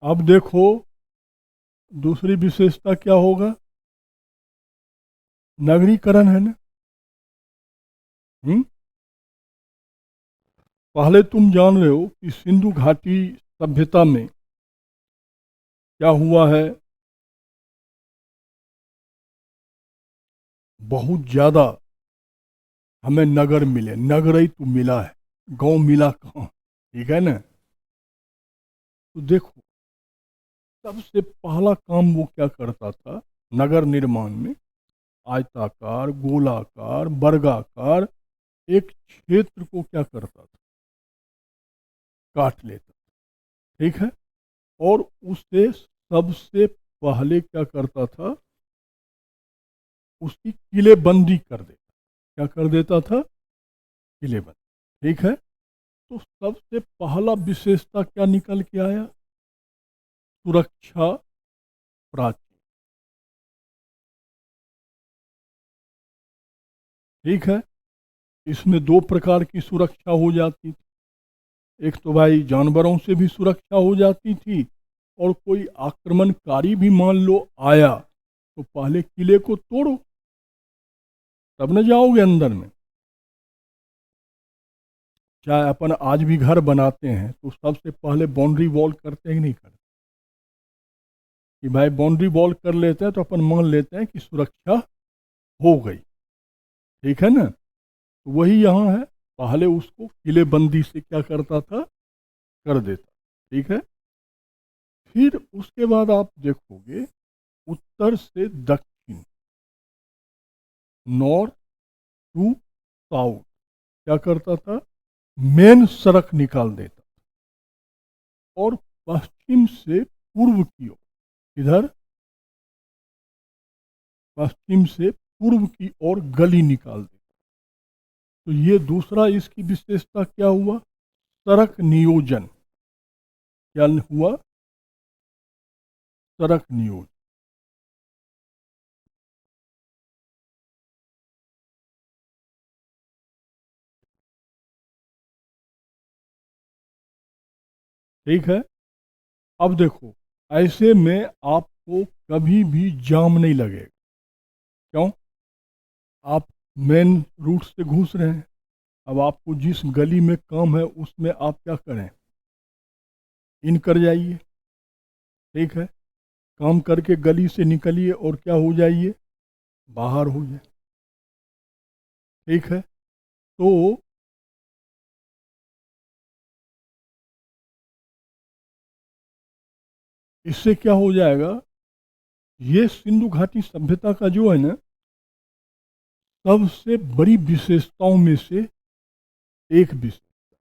A: अब देखो दूसरी विशेषता क्या होगा, नगरीकरण है ना। पहले तुम जान रहे हो कि सिंधु घाटी सभ्यता में क्या हुआ है, बहुत ज़्यादा हमें नगर मिले, नगर ही तो मिला है, गांव मिला कहाँ, ठीक है ना। तो देखो सबसे पहला काम वो क्या करता था नगर निर्माण में, आयताकार गोलाकार वर्गाकार एक क्षेत्र को क्या करता था, काट लेता, ठीक है। और उसे सबसे पहले क्या करता था, उसकी किलेबंदी कर देता, क्या कर देता था, किलेबंदी, ठीक है। तो सबसे पहला विशेषता क्या निकल के आया, सुरक्षा प्राची, ठीक है। इसमें दो प्रकार की सुरक्षा हो जाती थी, एक तो भाई जानवरों से भी सुरक्षा हो जाती थी, और कोई आक्रमणकारी भी मान लो आया तो पहले किले को तोड़ो तब न जाओगे अंदर में। चाहे अपन आज भी घर बनाते हैं तो सबसे पहले बाउंड्री वॉल करते हैं कि नहीं करते, कि भाई बाउंड्री वॉल कर लेते हैं तो अपन मान लेते हैं कि सुरक्षा हो गई, ठीक है ना। तो वही यहाँ है, पहले उसको किलेबंदी से क्या करता था, कर देता, ठीक है। फिर उसके बाद आप देखोगे उत्तर से दक्षिण, नॉर्थ टू साउथ क्या करता था, मेन सड़क निकाल देता, और पश्चिम से पूर्व की ओर, इधर पश्चिम से पूर्व की ओर गली निकाल देता। तो ये दूसरा इसकी विशेषता क्या हुआ, सड़क नियोजन, क्या हुआ, सड़क नियोजन, ठीक है। अब देखो ऐसे में आपको कभी भी जाम नहीं लगेगा, क्यों, आप मेन रूट से घुस रहे हैं। अब आपको जिस गली में काम है उसमें आप क्या करें, इन कर जाइए, ठीक है। काम करके गली से निकलिए और क्या हो जाइए, बाहर हो जाए, ठीक है। तो इससे क्या हो जाएगा, ये सिंधु घाटी सभ्यता का जो है ना सबसे बड़ी विशेषताओं में से एक विशेषता,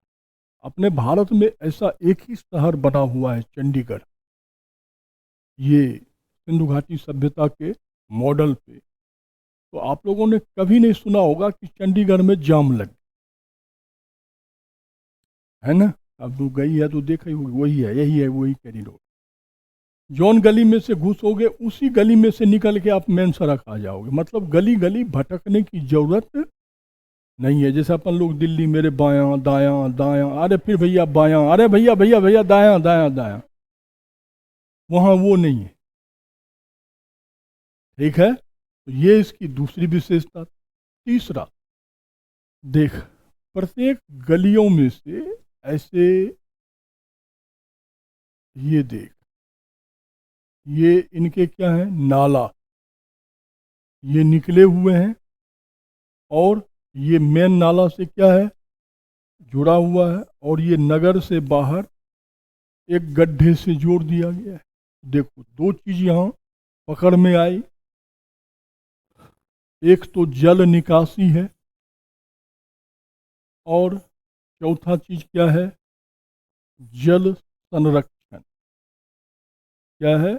A: अपने भारत में ऐसा एक ही शहर बना हुआ है चंडीगढ़, ये सिंधु घाटी सभ्यता के मॉडल पे। तो आप लोगों ने कभी नहीं सुना होगा कि चंडीगढ़ में जाम लग, है ना। अब तो गई है तो देखा ही होगी, वही है, यही है, वही कॉरिडोर। जौन गली में से घुसोगे उसी गली में से निकल के आप मेन सड़क आ जाओगे, मतलब गली गली भटकने की जरूरत नहीं है। जैसे अपन लोग दिल्ली मेरे बायां दायां दायां, अरे फिर भैया बायां, अरे भैया भैया भैया दायां दायां दायां, वहां वो नहीं है, ठीक है। तो ये इसकी दूसरी विशेषता। तीसरा, देख प्रत्येक गलियों में से ऐसे ये देख, ये इनके क्या है, नाला, ये निकले हुए हैं, और ये मेन नाला से क्या है, जुड़ा हुआ है, और ये नगर से बाहर एक गड्ढे से जोड़ दिया गया है। देखो, दो चीज यहाँ पकड़ में आई, एक तो जल निकासी है, और चौथा चीज क्या है, जल संरक्षण। क्या है,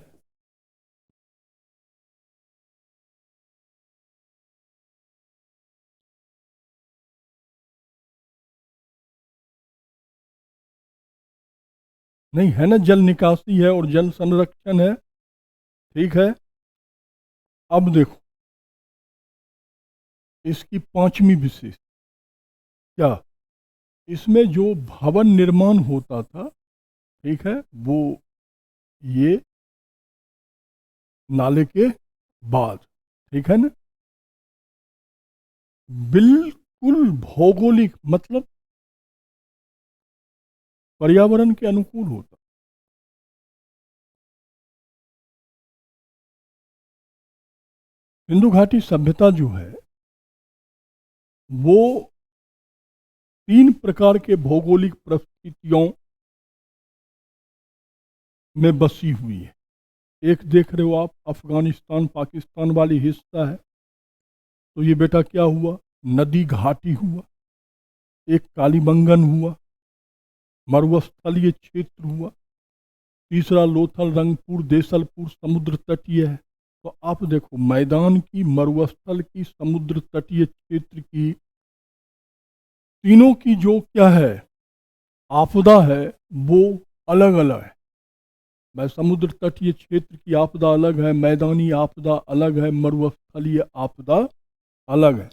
A: नहीं है ना, जल निकासी है और जल संरक्षण है। ठीक है, अब देखो इसकी पांचवी विशेष क्या, इसमें जो भवन निर्माण होता था, ठीक है, वो ये नाले के बाद, ठीक है ना, बिल्कुल भौगोलिक मतलब पर्यावरण के अनुकूल होता। सिंधु घाटी सभ्यता जो है वो तीन प्रकार के भौगोलिक परिस्थितियों में बसी हुई है। एक देख रहे हो आप, अफगानिस्तान पाकिस्तान वाली हिस्सा है, तो ये बेटा क्या हुआ, नदी घाटी हुआ। एक कालीबंगन हुआ, मरुस्थलीय क्षेत्र हुआ। तीसरा लोथल, रंगपुर, देसलपुर समुद्र तटीय है। तो आप देखो, मैदान की, मरुस्थल की, समुद्र तटीय क्षेत्र की, तीनों की जो क्या है आपदा है, वो अलग अलग है। मैं समुद्र तटीय क्षेत्र की आपदा अलग है, मैदानी आपदा अलग है, मरुस्थलीय आपदा अलग है।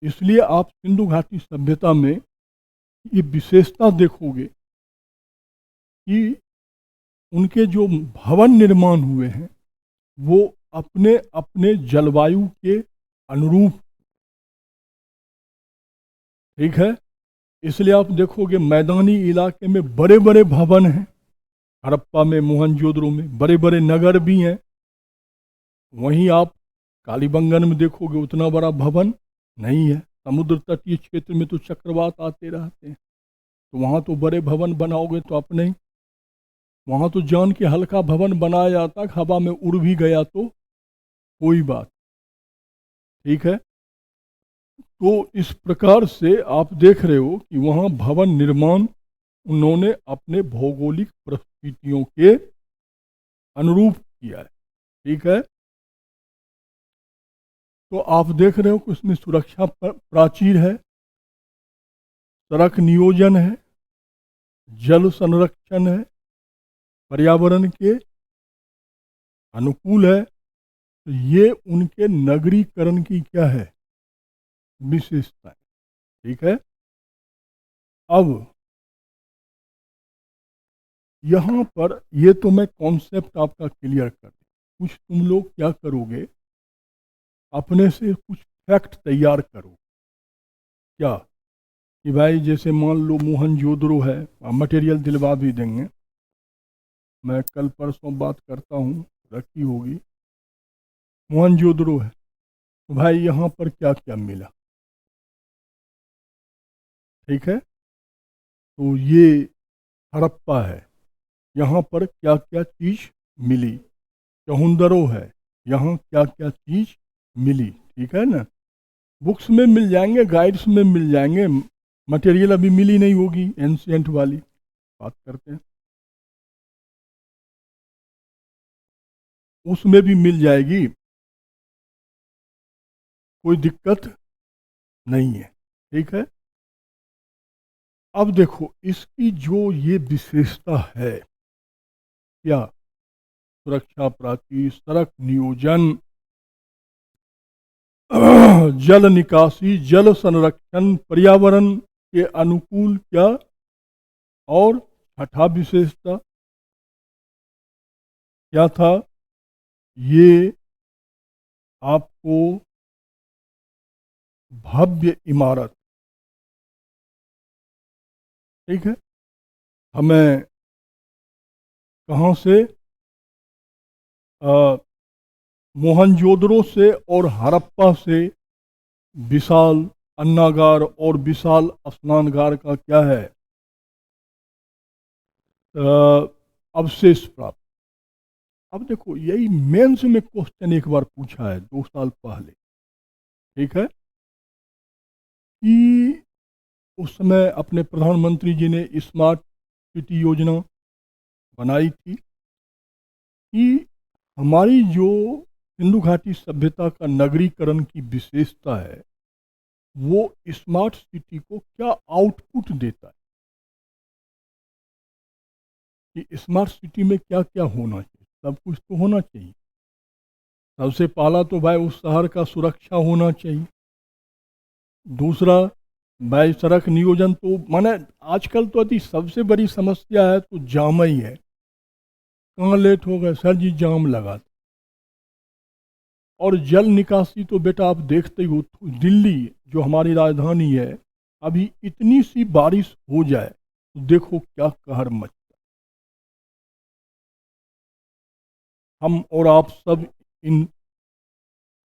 A: इसलिए आप सिंधु घाटी सभ्यता में ये विशेषता देखोगे कि उनके जो भवन निर्माण हुए हैं वो अपने अपने जलवायु के अनुरूप, ठीक है। इसलिए आप देखोगे मैदानी इलाके में बड़े बड़े भवन हैं, हड़प्पा में, मोहनजोदड़ो में बड़े बड़े नगर भी हैं। वहीं आप कालीबंगन में देखोगे उतना बड़ा भवन नहीं है। समुद्र तटीय क्षेत्र में तो चक्रवात आते रहते हैं, तो वहाँ तो बड़े भवन बनाओगे तो अपने ही, वहाँ तो जान के हल्का भवन बनाया जाता, हवा में उड़ भी गया तो कोई बात, ठीक है। तो इस प्रकार से आप देख रहे हो कि वहाँ भवन निर्माण उन्होंने अपने भौगोलिक परिस्थितियों के अनुरूप किया है, ठीक है। तो आप देख रहे हो कि उसमें सुरक्षा प्राचीर है, सड़क नियोजन है, जल संरक्षण है, पर्यावरण के अनुकूल है। तो ये उनके नगरीकरण की क्या है, विशेषता है, ठीक है। अब यहाँ पर ये तो मैं कॉन्सेप्ट आपका क्लियर कर दूं, कुछ तुम लोग क्या करोगे, अपने से कुछ फैक्ट तैयार करो। क्या कि भाई जैसे मान लो मोहनजोदड़ो है, मटेरियल दिलवा भी देंगे, मैं कल परसों बात करता हूँ, रखी होगी। मोहनजोदड़ो है, तो भाई यहाँ पर क्या क्या मिला, ठीक है। तो ये हड़प्पा है, यहाँ पर क्या क्या चीज़ मिली। चहुंदरो है, यहाँ क्या क्या चीज़ मिली, ठीक है ना। बुक्स में मिल जाएंगे, गाइड्स में मिल जाएंगे, मटेरियल अभी मिली नहीं होगी एंशियंट वाली, बात करते हैं, उसमें भी मिल जाएगी, कोई दिक्कत नहीं है, ठीक है। अब देखो इसकी जो ये विशेषता है, क्या, सुरक्षा प्राचीर, सड़क नियोजन, जल निकासी, जल संरक्षण, पर्यावरण के अनुकूल, क्या, और छठा विशेषता क्या था, ये आपको भव्य इमारत, ठीक है। हमें कहाँ से, मोहनजोदड़ो से और हड़प्पा से विशाल अन्नागार और विशाल स्नानगार का क्या है, अवशेष प्राप्त। अब देखो, यही मेंस में क्वेश्चन एक बार पूछा है 2 साल पहले, ठीक है, कि उस समय अपने प्रधानमंत्री जी ने स्मार्ट सिटी योजना बनाई थी कि हमारी जो सिंधु घाटी सभ्यता का नगरीकरण की विशेषता है, वो स्मार्ट सिटी को क्या आउटपुट देता है, कि स्मार्ट सिटी में क्या क्या होना चाहिए। सब कुछ तो होना चाहिए। सबसे पहला तो भाई उस शहर का सुरक्षा होना चाहिए। दूसरा भाई सड़क नियोजन, तो माने आजकल तो अति सबसे बड़ी समस्या है तो जाम ही है। कहाँ लेट हो गए सर जी, जाम लगा। और जल निकासी तो बेटा आप देखते ही हो, दिल्ली जो हमारी राजधानी है, अभी इतनी सी बारिश हो जाए तो देखो क्या कहर मच। हम और आप सब इन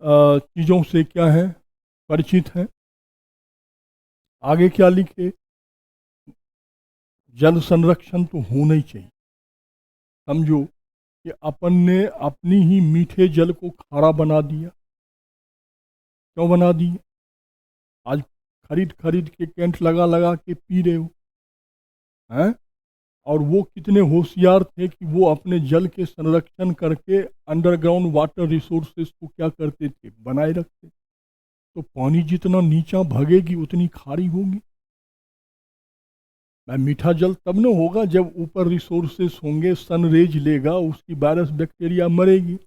A: चीज़ों से क्या है, परिचित हैं। आगे क्या लिखे, जल संरक्षण तो होना ही चाहिए। समझो कि अपन ने अपनी ही मीठे जल को खारा बना दिया। क्यों बना दिया? आज खरीद खरीद के कैंट लगा लगा के पी रहे हो, हैं? और वो कितने होशियार थे कि वो अपने जल के संरक्षण करके अंडरग्राउंड वाटर रिसोर्सेज को क्या करते थे, बनाए रखते। तो पानी जितना नीचा भगेगी उतनी खारी होगी। मैं मीठा जल तब न होगा जब ऊपर रिसोर्सेस होंगे, सनरेज लेगा, उसकी वायरस बैक्टीरिया मरेगी।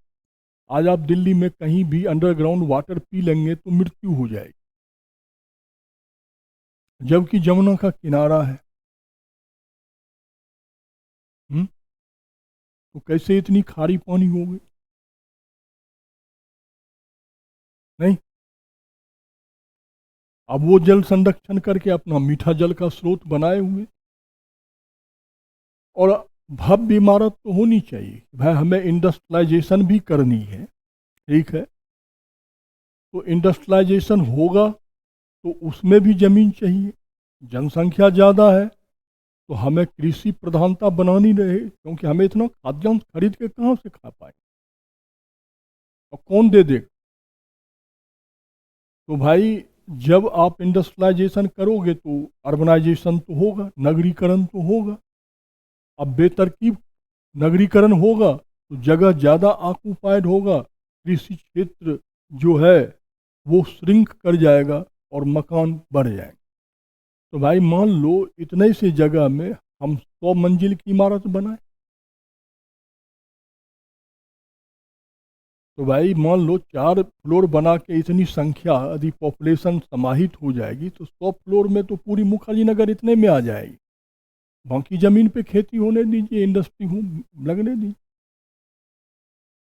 A: आज आप दिल्ली में कहीं भी अंडरग्राउंड वाटर पी लेंगे तो मृत्यु हो जाएगी, जबकि जमुना का किनारा है। तो कैसे इतनी खारी पानी हो गई? नहीं। अब वो जल संरक्षण करके अपना मीठा जल का स्रोत बनाए हुए। और भव्य इमारत तो होनी चाहिए भाई, हमें इंडस्ट्रियलाइजेशन भी करनी है, ठीक है। तो इंडस्ट्रियलाइजेशन होगा तो उसमें भी ज़मीन चाहिए। जनसंख्या ज़्यादा है तो हमें कृषि प्रधानता बनानी रहे, क्योंकि हमें इतना खाद्यान्न खरीद के कहाँ से खा पाए, और कौन दे देगा? तो भाई जब आप इंडस्ट्रियलाइजेशन करोगे तो अर्बनाइजेशन तो होगा, नगरीकरण तो होगा। अब बेतरतीब नगरीकरण होगा तो जगह ज़्यादा ऑक्यूपाइड होगा, कृषि क्षेत्र जो है वो श्रिंक कर जाएगा और मकान बढ़ जाएंगे। तो भाई मान लो इतने से जगह में हम 100 मंजिल की इमारत बनाए, तो भाई मान लो 4 फ्लोर बना के इतनी संख्या यदि पॉपुलेशन समाहित हो जाएगी तो 100 फ्लोर में तो पूरी मुखर्जी नगर इतने में आ जाएगी। बाकी ज़मीन पे खेती होने दीजिए, इंडस्ट्री हो लगने दीजिए।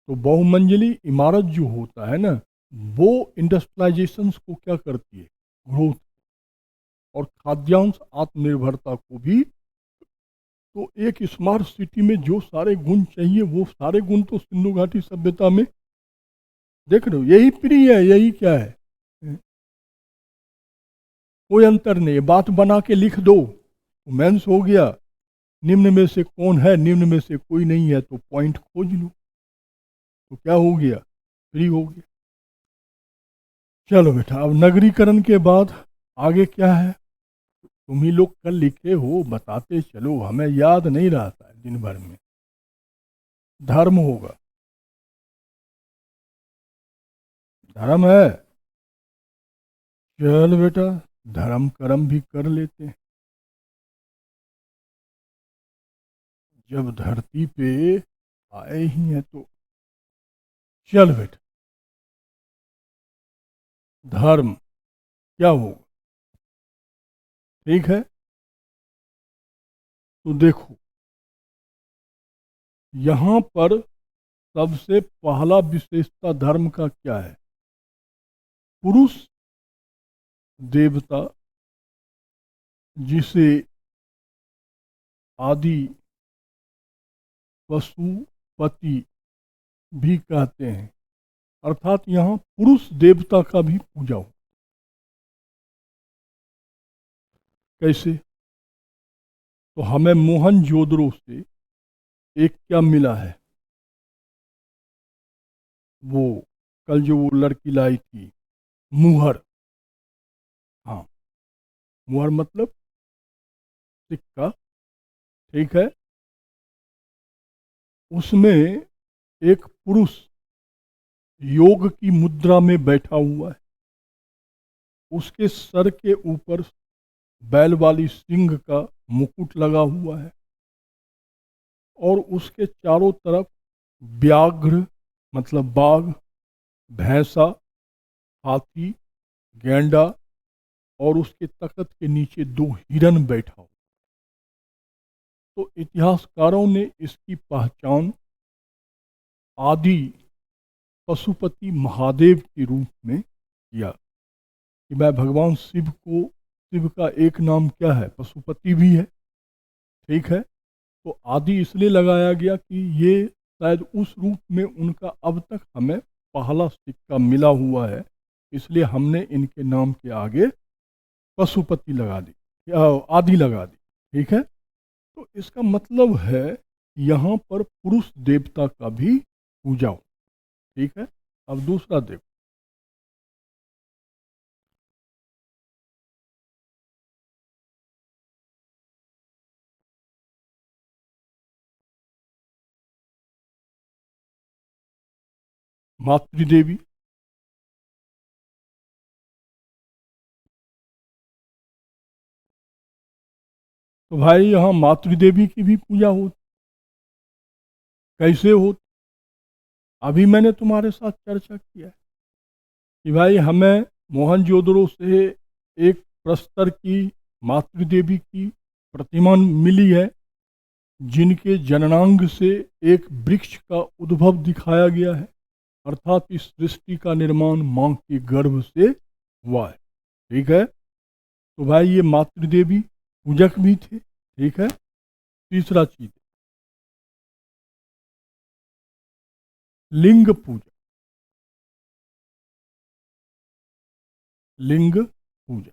A: तो बहुमंजिली इमारत जो होता है ना, वो इंडस्ट्रियलाइजेशन को क्या करती है, ग्रोथ और खाद्यान्न आत्मनिर्भरता को भी। तो एक स्मार्ट सिटी में जो सारे गुण चाहिए वो सारे गुण तो सिंधु घाटी सभ्यता में देख रहे हो। यही प्रिय है, यही क्या है, कोई अंतर नहीं। बात बना के लिख दो तो मेंस हो गया। निम्न में से कौन है, निम्न में से कोई नहीं है तो पॉइंट खोज लो, तो क्या हो गया, फ्री हो गया। चलो बेटा, अब नगरीकरण के बाद आगे क्या है, तुम ही लोग कल लिखे हो, बताते चलो, हमें याद नहीं रहता है दिन भर में। धर्म होगा, धर्म है। चल बेटा, धर्म कर्म भी कर लेते हैं। जब धरती पे आए ही हैं तो चल बेटा, धर्म क्या होगा, ठीक है। तो देखो यहाँ पर सबसे पहला विशेषता धर्म का क्या है, पुरुष देवता जिसे आदि पशुपति भी कहते हैं, अर्थात यहाँ पुरुष देवता का भी पूजा हो। कैसे? तो हमें मोहनजोदड़ो से एक क्या मिला है, वो कल जो वो लड़की लाई थी, मुहर। हाँ, मुहर मतलब सिक्का, ठीक है। उसमें एक पुरुष योग की मुद्रा में बैठा हुआ है, उसके सर के ऊपर बैल वाली सिंह का मुकुट लगा हुआ है और उसके चारों तरफ व्याघ्र मतलब बाघ, भैंसा, हाथी, गैंडा और उसके तख्त के नीचे दो हिरन बैठा हो। तो इतिहासकारों ने इसकी पहचान आदि पशुपति महादेव के रूप में किया कि मैं भगवान शिव का एक नाम क्या है, पशुपति भी है, ठीक है। तो आदि इसलिए लगाया गया कि ये शायद उस रूप में उनका अब तक हमें पहला सिक्का मिला हुआ है, इसलिए हमने इनके नाम के आगे पशुपति लगा दी, आदि लगा दी, ठीक है। तो इसका मतलब है यहाँ पर पुरुष देवता का भी पूजा हो, ठीक है। अब दूसरा देखो, मातृदेवी। तो भाई यहाँ मातृदेवी की भी पूजा हो, कैसे हो? अभी मैंने तुम्हारे साथ चर्चा किया है कि भाई हमें मोहनजोदड़ो से एक प्रस्तर की मातृदेवी की प्रतिमा मिली है, जिनके जननांग से एक वृक्ष का उद्भव दिखाया गया है, अर्थात इस सृष्टि का निर्माण मां के गर्भ से हुआ है, ठीक है। तो भाई ये मातृदेवी पूजक भी थे, ठीक है। तीसरा चीज, लिंग पूजा। लिंग पूजा,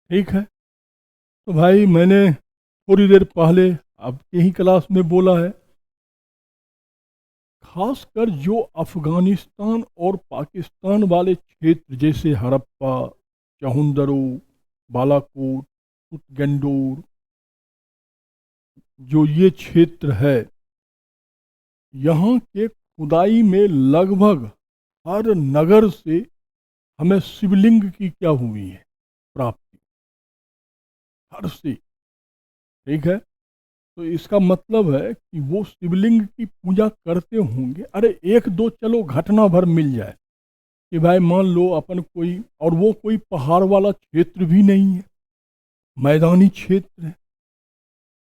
A: ठीक है। तो भाई मैंने थोड़ी देर पहले आपके ही क्लास में बोला है, खासकर जो अफगानिस्तान और पाकिस्तान वाले क्षेत्र जैसे हड़प्पा, चाहुंदरो, बालाकोट, गंडोर, जो ये क्षेत्र है, यहाँ के खुदाई में लगभग हर नगर से हमें शिवलिंग की क्या हुई है, प्राप्ति, हर से, ठीक है। तो इसका मतलब है कि वो शिवलिंग की पूजा करते होंगे। अरे एक दो चलो घटना भर मिल जाए कि भाई मान लो अपन कोई, और वो कोई पहाड़ वाला क्षेत्र भी नहीं है, मैदानी क्षेत्र है,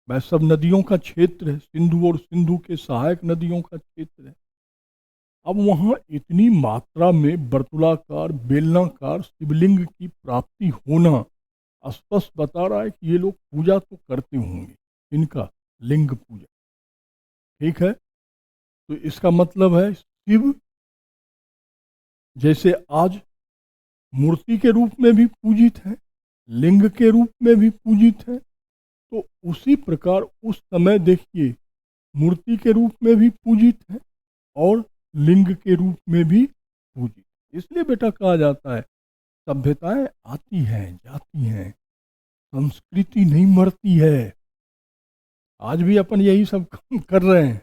A: वह सब नदियों का क्षेत्र है, सिंधु और सिंधु के सहायक नदियों का क्षेत्र है। अब वहाँ इतनी मात्रा में वर्तुलाकार बेलनाकार शिवलिंग की प्राप्ति होना स्पष्ट बता रहा है कि ये लोग पूजा तो करते होंगे, इनका लिंग पूजा, ठीक है। तो इसका मतलब है शिव जैसे आज मूर्ति के रूप में भी पूजित है, लिंग के रूप में भी पूजित है, तो उसी प्रकार उस समय देखिए मूर्ति के रूप में भी पूजित है और लिंग के रूप में भी पूजित। इसलिए बेटा कहा जाता है सभ्यताएं आती हैं जाती हैं, संस्कृति नहीं मरती है। आज भी अपन यही सब काम कर रहे हैं,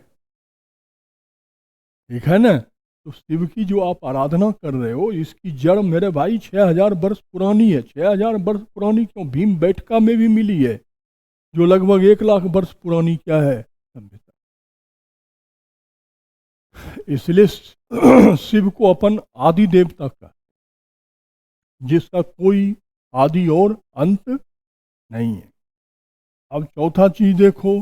A: ठीक है ना। तो शिव की जो आप आराधना कर रहे हो, इसकी जड़ मेरे भाई 6000 वर्ष पुरानी है। 6000 वर्ष पुरानी क्यों, भीम बैठका में भी मिली है, जो लगभग 1 लाख वर्ष पुरानी क्या है, सभ्यता। इसलिए शिव को अपन आदि देवता का, जिसका कोई आदि और अंत नहीं है। अब चौथा चीज देखो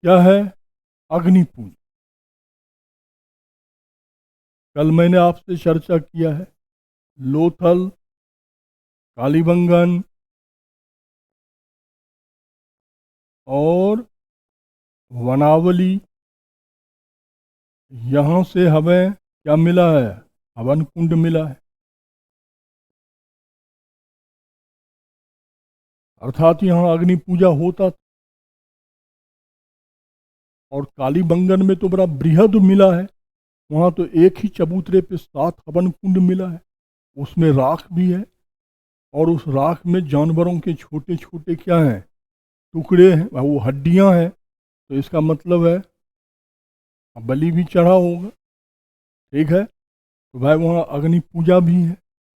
A: क्या है, अग्नि पूजा। कल मैंने आपसे चर्चा किया है, लोथल, कालीबंगन, और वनावली, यहाँ से हमें क्या मिला है? हवन कुंड मिला है, अर्थात यहाँ अग्नि पूजा होता था। और कालीबंगन में तो बड़ा बृहद मिला है, वहाँ तो एक ही चबूतरे पे 7 हवन कुंड मिला है, उसमें राख भी है, और उस राख में जानवरों के छोटे छोटे क्या हैं, टुकड़े हैं, वो हड्डियां हैं। तो इसका मतलब है बलि भी चढ़ा होगा। ठीक है, तो भाई वहाँ अग्नि पूजा भी है।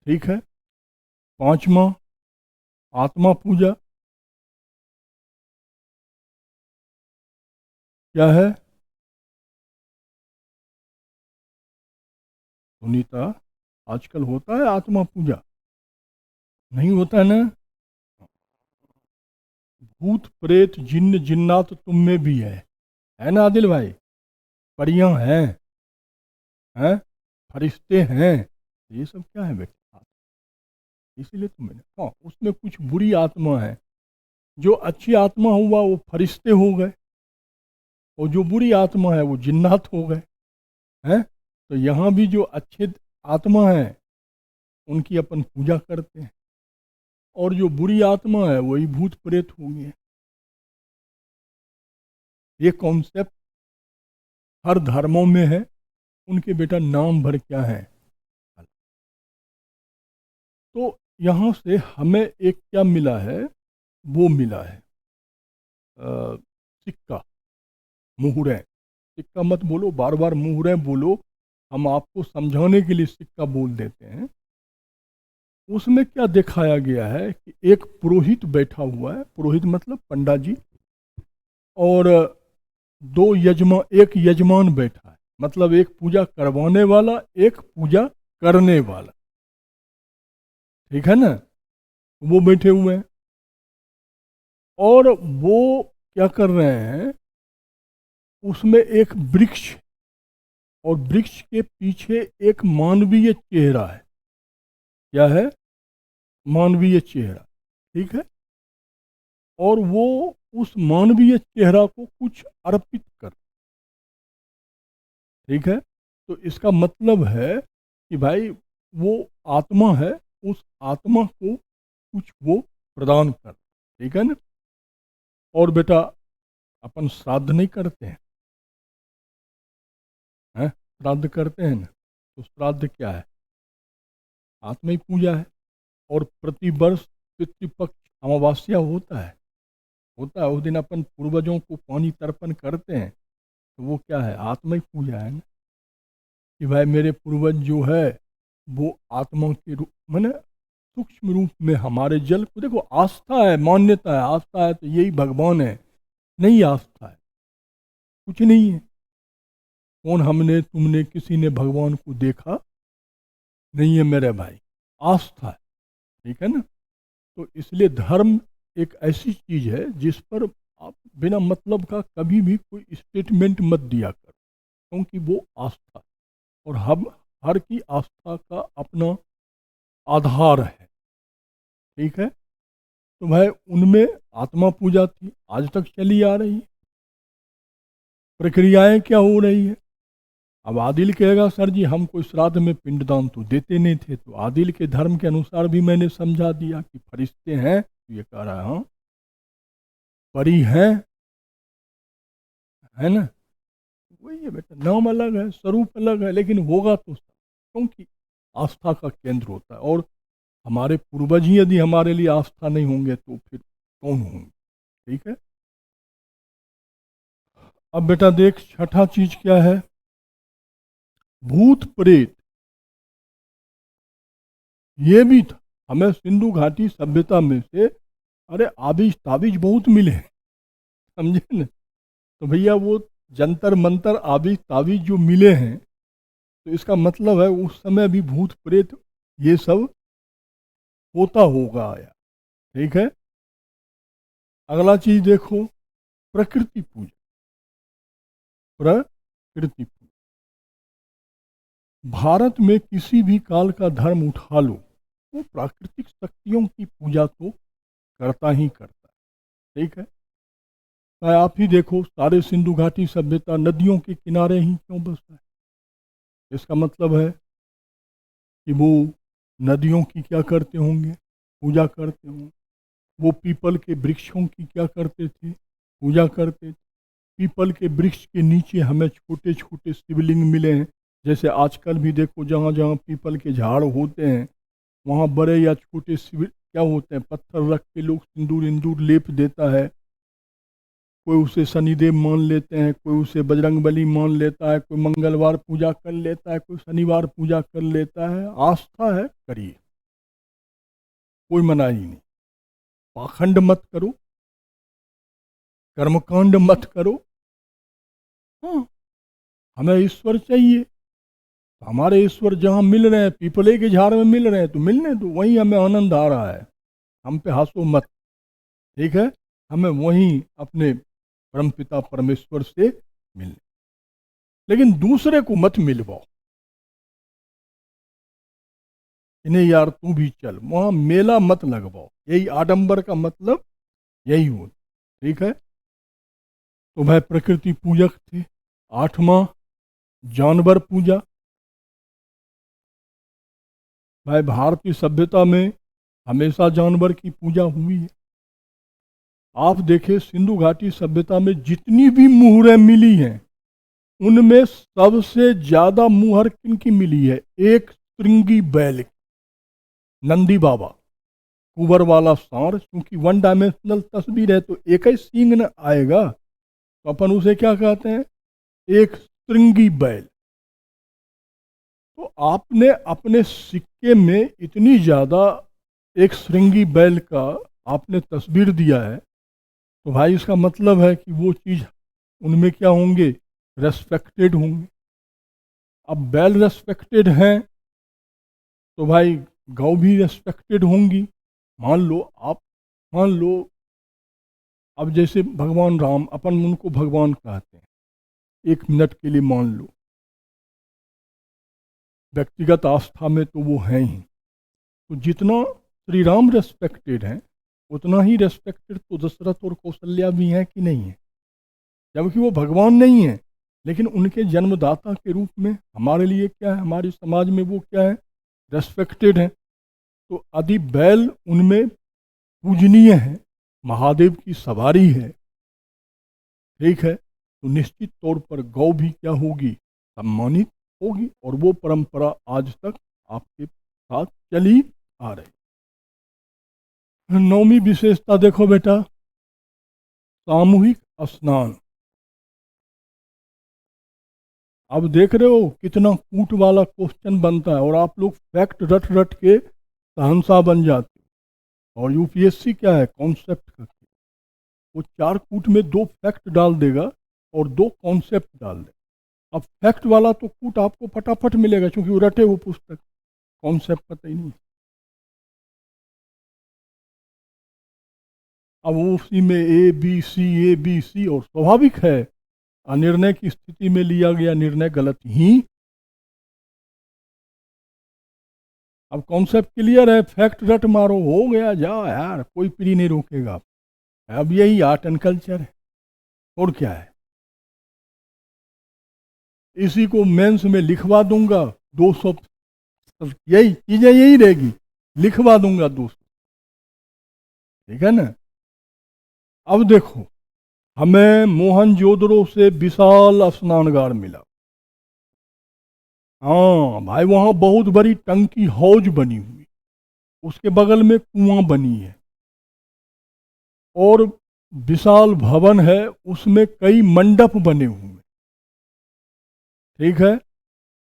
A: ठीक है, 5वां आत्मा पूजा क्या है सुनीता? आजकल होता है आत्मा पूजा? नहीं होता है ना? भूत प्रेत जिन्न जिन्नात तुम में भी है ना आदिल भाई? परियां हैं, फरिश्ते हैं, ये सब क्या है बेटा? इसीलिए तो मैंने, हाँ, उसमें कुछ बुरी आत्मा है। जो अच्छी आत्मा हुआ वो फरिश्ते हो गए, और जो बुरी आत्मा है वो जिन्नात हो गए हैं। तो यहाँ भी जो अच्छे आत्मा है उनकी अपन पूजा करते हैं, और जो बुरी आत्मा है वही भूत प्रेत हो गए। ये कॉन्सेप्ट हर धर्मों में है, उनके बेटा नाम भर क्या है। तो यहाँ से हमें एक क्या मिला है, वो मिला है सिक्का, मुहरें। सिक्का मत बोलो, बार बार मुहरें बोलो, हम आपको समझाने के लिए सिक्का बोल देते हैं। उसमें क्या दिखाया गया है कि एक पुरोहित बैठा हुआ है, पुरोहित मतलब पंडा जी, और एक यजमान बैठा है, मतलब एक पूजा करवाने वाला, एक पूजा करने वाला। ठीक है ना? वो बैठे हुए हैं, और वो क्या कर रहे हैं, उसमें एक वृक्ष, और वृक्ष के पीछे एक मानवीय चेहरा है। क्या है? मानवीय चेहरा। ठीक है, और वो उस मानवीय चेहरा को कुछ अर्पित कर। ठीक है, तो इसका मतलब है कि भाई वो आत्मा है, उस आत्मा को कुछ वो प्रदान कर। ठीक है ना? और बेटा अपन श्राद्ध नहीं करते हैं, श्राद्ध करते हैं ना? तो श्राद्ध क्या है? आत्मा ही पूजा है। और प्रतिवर्ष पितृपक्ष अमावस्या होता है उस दिन अपन पूर्वजों को पानी तर्पण करते हैं, तो वो क्या है? आत्मा ही पूजा है ना, कि भाई मेरे पूर्वज जो है वो आत्मा के रूप, मैंने सूक्ष्म रूप में हमारे जल को देखो। आस्था है, मान्यता है, आस्था है, तो यही भगवान है। नहीं आस्था है, कुछ नहीं है। कौन हमने तुमने किसी ने भगवान को देखा नहीं है मेरे भाई, आस्था है। ठीक है ना? तो इसलिए धर्म एक ऐसी चीज है जिस पर आप बिना मतलब का कभी भी कोई स्टेटमेंट मत दिया कर, क्योंकि वो आस्था, और हम हर की आस्था का अपना आधार है। ठीक है, तो भाई उनमें आत्मा पूजा थी, आज तक चली आ रही है। प्रक्रियाएं क्या हो रही है? अब आदिल कहेगा सर जी हम कोई श्राद्ध में पिंडदान तो देते नहीं थे, तो आदिल के धर्म के अनुसार भी मैंने समझा दिया कि फरिश्ते हैं, तो ये कह रहा है हाँ परी है ना? वही है बेटा, नाम अलग है, स्वरूप अलग है, लेकिन होगा तो सब, क्योंकि आस्था का केंद्र होता है। और हमारे पूर्वज ही यदि हमारे लिए आस्था नहीं होंगे तो फिर कौन होंगे? ठीक है, अब बेटा देख छठा चीज क्या है, भूत प्रेत। ये भी था, हमें सिंधु घाटी सभ्यता में से अरे आबिज ताबिज बहुत मिले हैं, समझे न? तो भैया वो जंतर मंतर आबिज ताबिज जो मिले हैं, तो इसका मतलब है उस समय भी भूत प्रेत ये सब होता होगा आया। ठीक है, अगला चीज देखो, प्रकृति पूजा। प्रकृति पूजा, भारत में किसी भी काल का धर्म उठा लो, वो प्राकृतिक शक्तियों की पूजा तो करता ही करता है। ठीक है, भाई आप ही देखो, सारे सिंधु घाटी सभ्यता नदियों के किनारे ही क्यों बसा है? इसका मतलब है कि वो नदियों की क्या करते होंगे? पूजा करते होंगे। वो पीपल के वृक्षों की क्या करते थे? पूजा करते थे। पीपल के वृक्ष के नीचे हमें छोटे छोटे शिवलिंग मिले हैं। जैसे आजकल भी देखो, जहाँ जहाँ पीपल के झाड़ होते हैं वहाँ बड़े या छोटे शिव क्या होते हैं, पत्थर रख के लोग सिंदूर इंदूर लेप देता है। कोई उसे शनिदेव मान लेते हैं, कोई उसे बजरंगबली मान लेता है, कोई मंगलवार पूजा कर लेता है, कोई शनिवार पूजा कर लेता है। आस्था है, करिए, कोई मनाही नहीं। पाखंड मत करो, कर्मकांड मत करो। हाँ, हमें ईश्वर चाहिए, तो हमारे ईश्वर जहाँ मिल रहे हैं, पीपले के झाड़ में मिल रहे हैं तो मिलने दो, वहीं हमें आनंद आ रहा है। हम पे हंसो मत, ठीक है? हमें वहीं अपने परमपिता परमेश्वर से मिलने, लेकिन दूसरे को मत मिलवाओ कि नहीं यार तू भी चल, वहां मेला मत लगवाओ। यही आडंबर का मतलब यही हो, ठीक है? तो भाई प्रकृति पूजक थे। आठवां, जानवर पूजा। भाई भारतीय सभ्यता में हमेशा जानवर की पूजा हुई है। आप देखें, सिंधु घाटी सभ्यता में जितनी भी मुहरें मिली हैं उनमें सबसे ज्यादा मुहर किनकी मिली है? एक श्रृंगी बैल की, नंदी बाबा, कुबर वाला सांड। क्योंकि वन डायमेंशनल तस्वीर है तो एक ही सींग न आएगा, तो अपन उसे क्या कहते हैं? एक श्रृंगी बैल। तो आपने अपने सिक्के में इतनी ज्यादा एक श्रृंगी बैल का आपने तस्वीर दिया है, तो भाई इसका मतलब है कि वो चीज़ उनमें क्या होंगे? रेस्पेक्टेड होंगे। अब बैल रेस्पेक्टेड हैं तो भाई गौ भी रेस्पेक्टेड होंगी। मान लो आप, मान लो अब जैसे भगवान राम, अपन उनको भगवान कहते हैं, एक मिनट के लिए मान लो, व्यक्तिगत आस्था में तो वो हैं ही। तो जितना श्री राम रेस्पेक्टेड हैं उतना ही रेस्पेक्टेड तो दशरथ और कौशल्या भी हैं कि नहीं है? जबकि वो भगवान नहीं है, लेकिन उनके जन्मदाता के रूप में हमारे लिए क्या है, हमारे समाज में वो क्या है? रेस्पेक्टेड है। तो आदि बैल उनमें पूजनीय है, महादेव की सवारी है, ठीक है? तो निश्चित तौर पर गौ भी क्या होगी? सम्मानित होगी। और वो परंपरा आज तक आपके साथ चली आ रही। नौवीं विशेषता देखो बेटा, सामूहिक स्नान। अब देख रहे हो कितना कूट वाला क्वेश्चन बनता है और आप लोग फैक्ट रट रट के शहंशाह बन जाते हो। और यूपीएससी क्या है? कॉन्सेप्ट का। वो चार कूट में दो फैक्ट डाल देगा और दो कॉन्सेप्ट डाल देगा। अब फैक्ट वाला तो कूट आपको फटाफट मिलेगा क्योंकि वो रटे वो पुस्तक, कॉन्सेप्ट पता ही नहीं। अब वो उसी में ए बी सी और स्वाभाविक है निर्णय की स्थिति में लिया गया निर्णय गलत ही। अब कॉन्सेप्ट क्लियर है, फैक्ट रट मारो, हो गया, जाओ यार, कोई पीढ़ी नहीं रोकेगा। अब यही आर्ट एंड कल्चर है, और क्या है? इसी को मेंस में लिखवा दूंगा 200, यही चीजें यही रहेगी, लिखवा दूंगा 200, ठीक है ना? अब देखो, हमें मोहनजोदड़ो से विशाल स्नानगार मिला। हाँ भाई, वहां बहुत बड़ी टंकी हौज बनी हुई, उसके बगल में कुआं बनी है और विशाल भवन है, उसमें कई मंडप बने हुए हैं, ठीक है?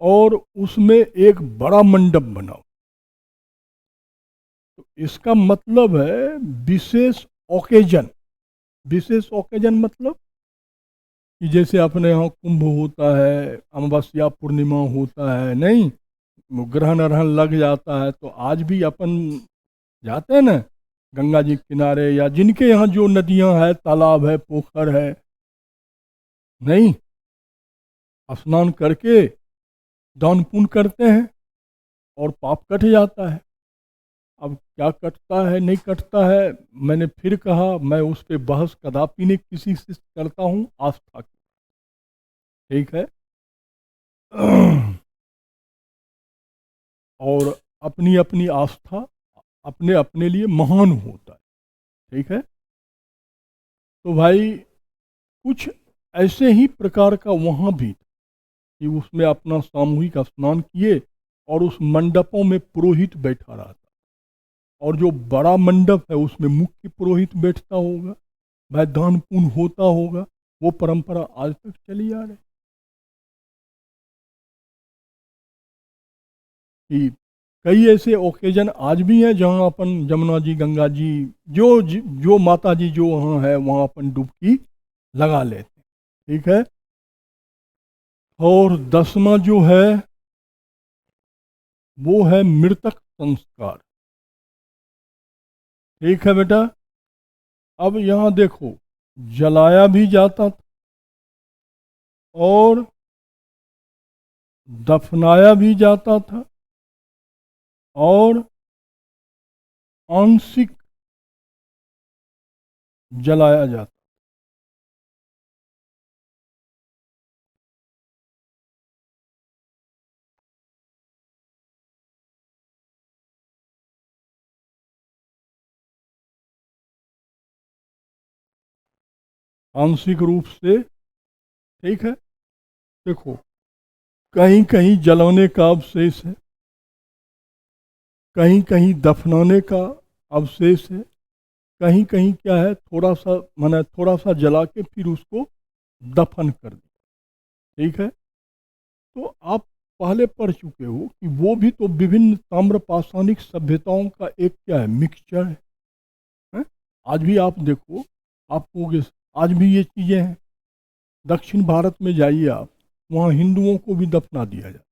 A: और उसमें एक बड़ा मंडप बना। तो इसका मतलब है विशेष ओकेजन। विशेष ओकेजन मतलब कि जैसे अपने यहाँ कुंभ होता है, अमावस्या पूर्णिमा होता है, नहीं वो ग्रहण अरहण लग जाता है, तो आज भी अपन जाते हैं ना गंगा जी के किनारे, या जिनके यहाँ जो नदियाँ हैं, तालाब है, पोखर है, नहीं, स्नान करके दान पुण्य करते हैं और पाप कट जाता है। अब क्या कटता है नहीं कटता है, मैंने फिर कहा मैं उस पर बहस कदापि नहीं किसी से करता हूँ, आस्था की, ठीक है। और अपनी अपनी आस्था अपने अपने लिए महान होता है, ठीक है। तो भाई कुछ ऐसे ही प्रकार का वहाँ भी था कि उसमें अपना सामूहिक स्नान किए और उस मंडपों में पुरोहित बैठा रहा था, और जो बड़ा मंडप है उसमें मुख्य पुरोहित बैठता होगा, भाई दान पुण्य होता होगा। वो परंपरा आज तक चली आ रही कि कई ऐसे ओकेजन आज भी हैं जहाँ अपन जमुना जी गंगा जी जो माता जी जो वहाँ है वहाँ अपन डुबकी लगा लेते हैं, ठीक है। और 10वां जो है वो है मृतक संस्कार, ठीक है बेटा। अब यहाँ देखो, जलाया भी जाता था और दफनाया भी जाता था और आंशिक जलाया जाता। आंशिक रूप से, ठीक है। देखो, कहीं कहीं जलाने का अवशेष है, कहीं कहीं दफनाने का अवशेष है, कहीं कहीं क्या है थोड़ा सा माने थोड़ा सा जला के फिर उसको दफन कर दिया, ठीक है। तो आप पहले पढ़ चुके हो कि वो भी तो विभिन्न ताम्रपाषाणिक सभ्यताओं का एक क्या है मिक्सचर है? आज भी आप देखो, आपको आज भी ये चीज़ें हैं। दक्षिण भारत में जाइए आप, वहाँ हिंदुओं को भी दफना दिया जाए,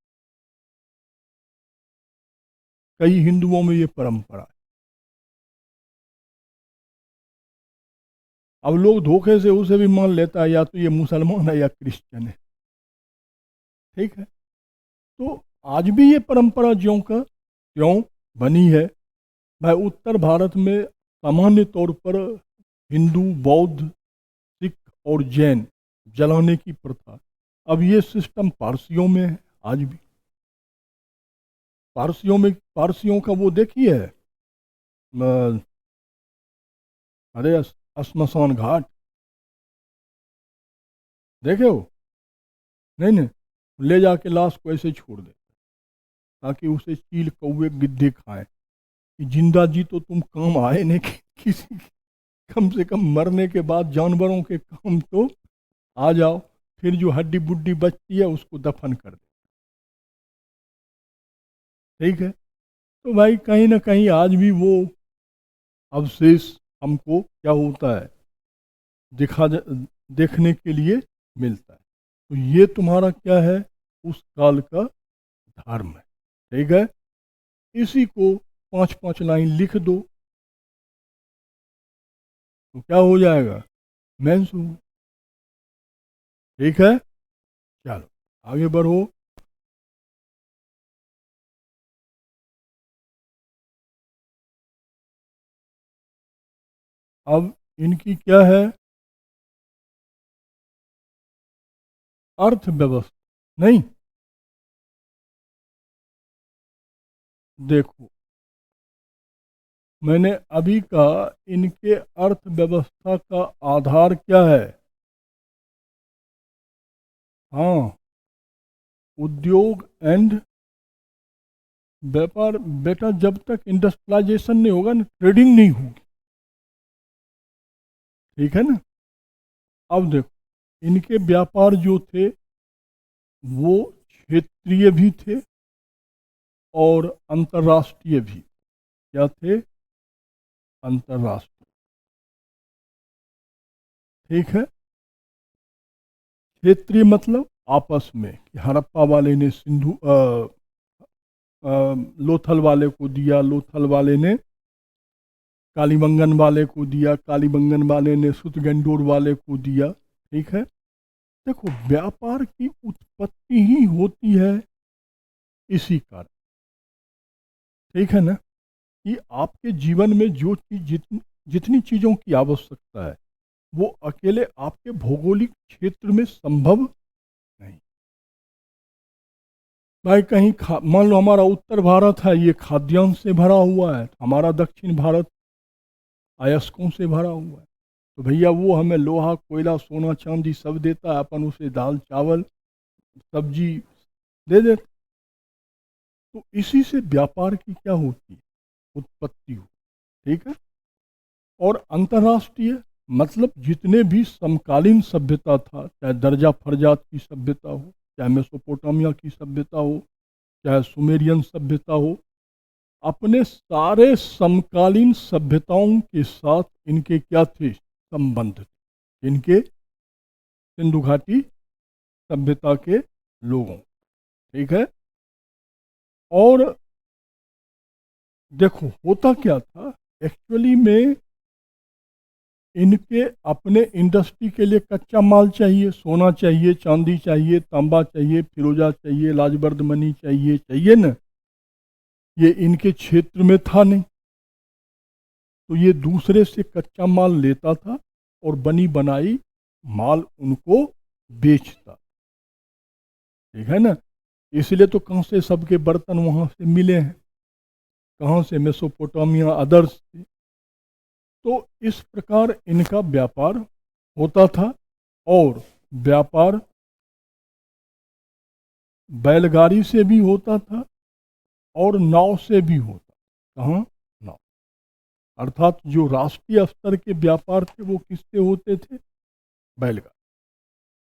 A: कई हिंदुओं में ये परंपरा है। अब लोग धोखे से उसे भी मान लेता है या तो ये मुसलमान है या क्रिश्चियन है, ठीक है। तो आज भी ये परंपरा ज्यों का त्यों बनी है। भाई उत्तर भारत में सामान्य तौर पर हिंदू, बौद्ध, सिख और जैन जलाने की प्रथा, अब ये सिस्टम पारसियों में है आज भी। पारसियों का वो देखिए, अरे श्मशान घाट देखे हो? नहीं नहीं, ले जाके लाश को ऐसे छोड़ दे ताकि उसे चील कौवे गिद्धे खाएं कि जिंदा जी तो तुम काम आए नहीं किसी, कम से कम मरने के बाद जानवरों के काम तो आ जाओ। फिर जो हड्डी बुड्डी बचती है उसको दफन कर दे, ठीक है। तो भाई कहीं ना कहीं आज भी वो अवशेष हमको क्या होता है दिखा देखने के लिए मिलता है। तो ये तुम्हारा क्या है, उस काल का धर्म है, ठीक है। इसी को 5-5 लाइन लिख दो तो क्या हो जाएगा, मैंसूर, ठीक है। चलो आगे बढ़ो। अब इनकी क्या है, अर्थव्यवस्था नहीं, देखो मैंने अभी कहा इनके अर्थव्यवस्था का आधार क्या है, हाँ, उद्योग एंड व्यापार। बेटा जब तक इंडस्ट्रियलाइजेशन नहीं होगा ना, ट्रेडिंग नहीं होगी, ठीक है ना। अब देखो इनके व्यापार जो थे वो क्षेत्रीय भी थे और अंतर्राष्ट्रीय भी। क्या थे, अंतर्राष्ट्रीय, ठीक है। क्षेत्रीय मतलब आपस में कि हड़प्पा वाले ने लोथल वाले को दिया, लोथल वाले ने कालीबंगन वाले को दिया, कालीबंगन वाले ने सुतगंडोर वाले को दिया, ठीक है। देखो व्यापार की उत्पत्ति ही होती है इसी कारण, ठीक है ना। कि आपके जीवन में जो चीज जितनी चीज़ों की आवश्यकता है वो अकेले आपके भौगोलिक क्षेत्र में संभव नहीं। भाई कहीं मान लो हमारा उत्तर भारत है, ये खाद्यान्न से भरा हुआ है, हमारा दक्षिण भारत अयस्कों से भरा हुआ है। तो भैया वो हमें लोहा कोयला सोना चांदी सब देता है, अपन उसे दाल चावल सब्जी दे देते। तो इसी से व्यापार की क्या होती है, उत्पत्ति हो। ठीक है। और अंतर्राष्ट्रीय मतलब जितने भी समकालीन सभ्यता था, चाहे दर्जा फरजात की सभ्यता हो, चाहे मेसोपोटामिया की सभ्यता हो, चाहे सुमेरियन सभ्यता हो, अपने सारे समकालीन सभ्यताओं के साथ इनके क्या थे, संबंध थे। इनके सिंधु घाटी सभ्यता के लोगों। ठीक है। और देखो होता क्या था एक्चुअली में, इनके अपने इंडस्ट्री के लिए कच्चा माल चाहिए, सोना चाहिए, चांदी चाहिए, तांबा चाहिए, फिरोजा चाहिए, लाजबर्द मनी चाहिए, चाहिए ना। ये इनके क्षेत्र में था नहीं, तो ये दूसरे से कच्चा माल लेता था और बनी बनाई माल उनको बेचता। ठीक है ना। इसलिए तो कहाँ से सबके बर्तन वहाँ से मिले हैं, कहाँ से, मेसोपोटामिया अदर्स से। तो इस प्रकार इनका व्यापार होता था। और व्यापार बैलगाड़ी से भी होता था और नाव से भी होता। कहाँ, नाव। अर्थात जो राष्ट्रीय स्तर के व्यापार थे वो किससे होते थे, बैलगाड़ी।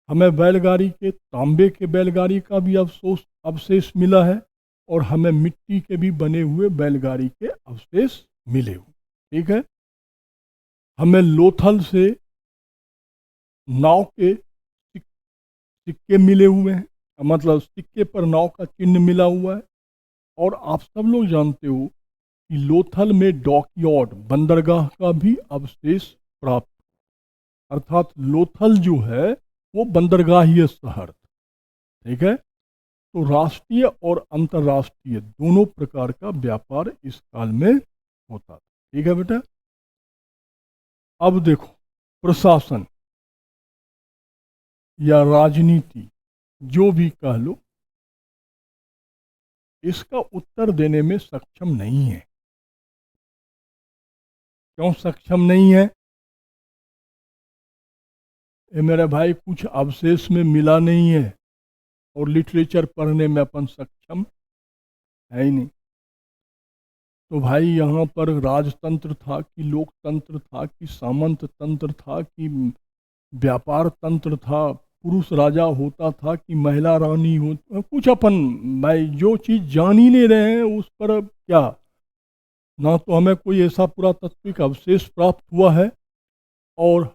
A: हमें बैलगाड़ी के, तांबे के बैलगाड़ी का भी अवशेष मिला है, और हमें मिट्टी के भी बने हुए बैलगाड़ी के अवशेष मिले हुए। ठीक है। हमें लोथल से नाव के सिक्के मिले हुए हैं, मतलब सिक्के पर नाव का चिन्ह मिला हुआ है। और आप सब लोग जानते हो कि लोथल में डॉकयार्ड, बंदरगाह का भी अवशेष प्राप्त। अर्थात लोथल जो है वो बंदरगाहीय शहर। ठीक है। तो राष्ट्रीय और अंतर्राष्ट्रीय दोनों प्रकार का व्यापार इस काल में होता था। ठीक है बेटा। अब देखो, प्रशासन या राजनीति जो भी कह लो, इसका उत्तर देने में सक्षम नहीं है। क्यों सक्षम नहीं है? ये मेरे भाई कुछ अवशेष में मिला नहीं है, और लिटरेचर पढ़ने में अपन सक्षम है ही नहीं। तो भाई यहाँ पर राजतंत्र था कि लोकतंत्र था कि सामंत तंत्र था कि व्यापार तंत्र था, पुरुष राजा होता था कि महिला रानी हो, कुछ अपन भाई जो चीज़ जान ही नहीं रहे हैं उस पर क्या, ना तो हमें कोई ऐसा पुरातात्विक अवशेष प्राप्त हुआ है, और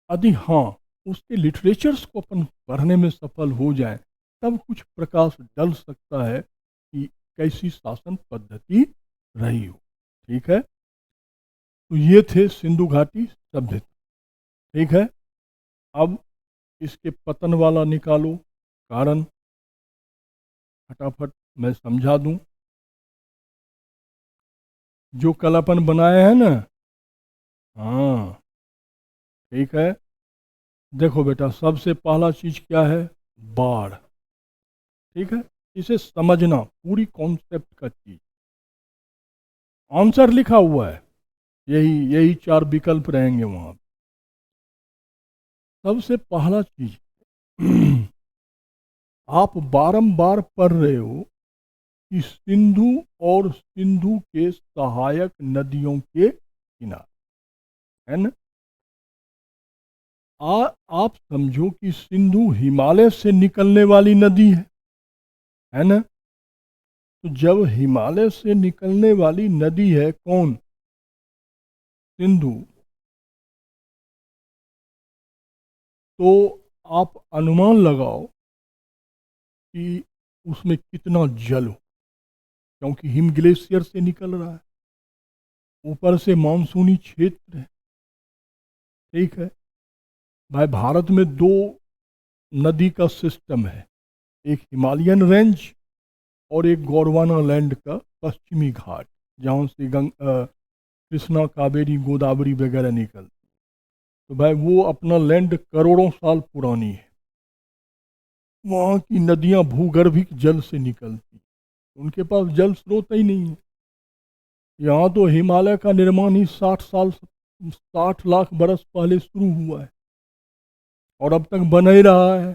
A: यदि हाँ उसके लिटरेचर्स को अपन पढ़ने में सफल हो जाए तब कुछ प्रकाश डल सकता है कि कैसी शासन पद्धति रही हो। ठीक है। तो ये थे सिंधु घाटी सभ्यता। ठीक है। अब इसके पतन वाला निकालो कारण, फटाफट मैं समझा दूं। जो कल अपन बनाए हैं ना, हाँ ठीक है। देखो बेटा, सबसे पहला चीज क्या है, बाढ़। ठीक है। इसे समझना, पूरी कॉन्सेप्ट का चीज। आंसर लिखा हुआ है, यही यही 4 विकल्प रहेंगे वहां। सबसे पहला चीज आप बारंबार पढ़ रहे हो कि सिंधु और सिंधु के सहायक नदियों के किनारे, है ना। आप समझो कि सिंधु हिमालय से निकलने वाली नदी है ना। तो जब हिमालय से निकलने वाली नदी है कौन, सिंधु, तो आप अनुमान लगाओ कि उसमें कितना जल हो, क्योंकि हिम ग्लेशियर से निकल रहा है, ऊपर से मानसूनी क्षेत्र है। ठीक है। भाई भारत में 2 नदी का सिस्टम है, एक हिमालयन रेंज और एक गोंडवाना लैंड का पश्चिमी घाट, जहाँ से कृष्णा, कावेरी, गोदावरी वगैरह निकलती। तो भाई वो अपना लैंड करोड़ों साल पुरानी है, वहाँ की नदियाँ भूगर्भिक जल से निकलती, उनके पास जल स्रोत ही नहीं है। यहाँ तो हिमालय का निर्माण ही 60 लाख बरस पहले शुरू हुआ है और अब तक बन ही रहा है,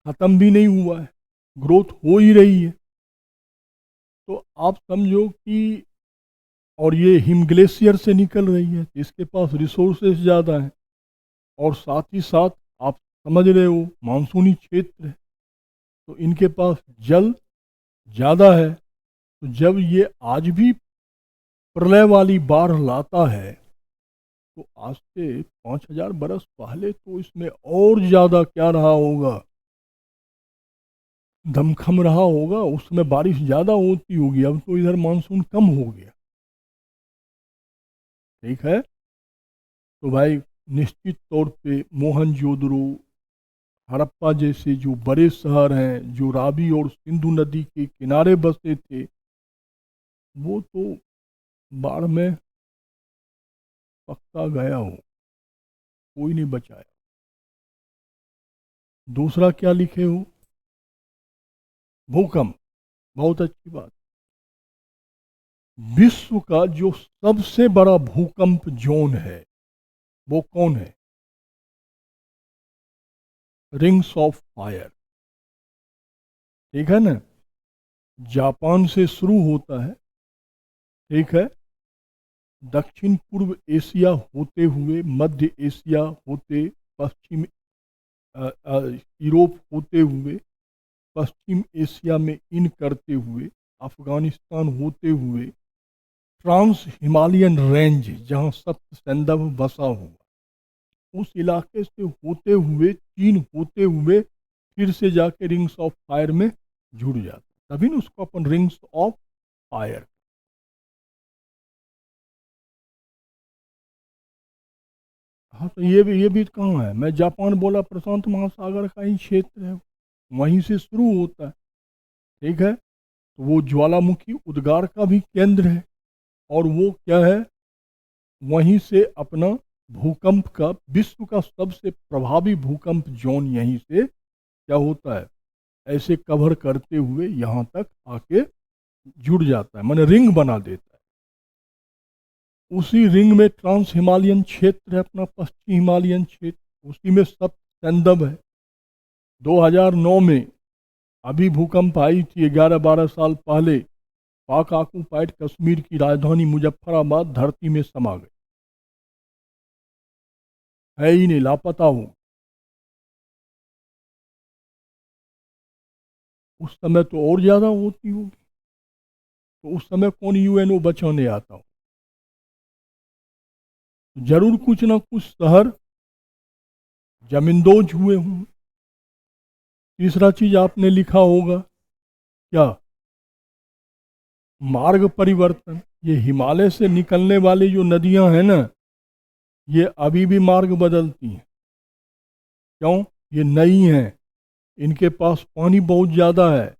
A: खत्म भी नहीं हुआ है, ग्रोथ हो ही रही है। तो आप समझो कि, और ये हिम ग्लेशियर से निकल रही है, इसके पास रिसोर्सेज ज़्यादा हैं, और साथ ही साथ आप समझ रहे हो मानसूनी क्षेत्र है, तो इनके पास जल ज़्यादा है। तो जब ये आज भी प्रलय वाली बाढ़ लाता है, तो आज से 5,000 बरस पहले तो इसमें और ज़्यादा क्या रहा होगा, दमखम रहा होगा, उसमें बारिश ज़्यादा होती होगी। अब तो इधर मानसून कम हो गया, ठीक है। तो भाई निश्चित तौर पे मोहनजोदड़ो, हड़प्पा जैसे जो बड़े शहर हैं, जो रावी और सिंधु नदी के किनारे बसे थे, वो तो बाढ़ में पक्का गया हो, कोई नहीं बचाया। दूसरा क्या लिखे हो, भूकंप, बहुत अच्छी बात। विश्व का जो सबसे बड़ा भूकंप जोन है वो कौन है, रिंग्स ऑफ फायर, ठीक है ना। जापान से शुरू होता है, ठीक है, दक्षिण पूर्व एशिया होते हुए, मध्य एशिया होते, पश्चिम यूरोप होते हुए, पश्चिम एशिया में इन करते हुए, अफगानिस्तान होते हुए, ट्रांस हिमालयन रेंज जहाँ सप्त सैंधव बसा हुआ, उस इलाके से होते हुए, चीन होते हुए, फिर से जाके रिंग्स ऑफ फायर में जुड़ जाता, तभी ना उसको अपन रिंग्स ऑफ फायर। हाँ, तो ये भी कहाँ है, मैं जापान बोला, प्रशांत महासागर का ही क्षेत्र है, वहीं से शुरू होता है, ठीक है। तो वो ज्वालामुखी उद्गार का भी केंद्र है, और वो क्या है, वहीं से अपना भूकंप का, विश्व का सबसे प्रभावी भूकंप जोन यहीं से क्या होता है, ऐसे कवर करते हुए यहाँ तक आके जुड़ जाता है, माने रिंग बना देता है। उसी रिंग में ट्रांस हिमालयन क्षेत्र है, अपना पश्चिमी हिमालयन क्षेत्र, उसी में सब संदब है। 2009 में अभी भूकंप आई थी, 11-12 साल पहले, पाक ऑक्युपाइड कश्मीर की राजधानी मुजफ्फराबाद धरती में समा गई, है ही नहीं, लापता हो। उस समय तो और ज़्यादा होती होगी, तो उस समय कौन यूएनओ बचाने आता हो। जरूर कुछ ना कुछ शहर जमींदोज हुए हों। तीसरा चीज आपने लिखा होगा क्या, मार्ग परिवर्तन। ये हिमालय से निकलने वाली जो नदियां हैं ना, ये अभी भी मार्ग बदलती हैं। क्यों, ये नई हैं, इनके पास पानी बहुत ज़्यादा है,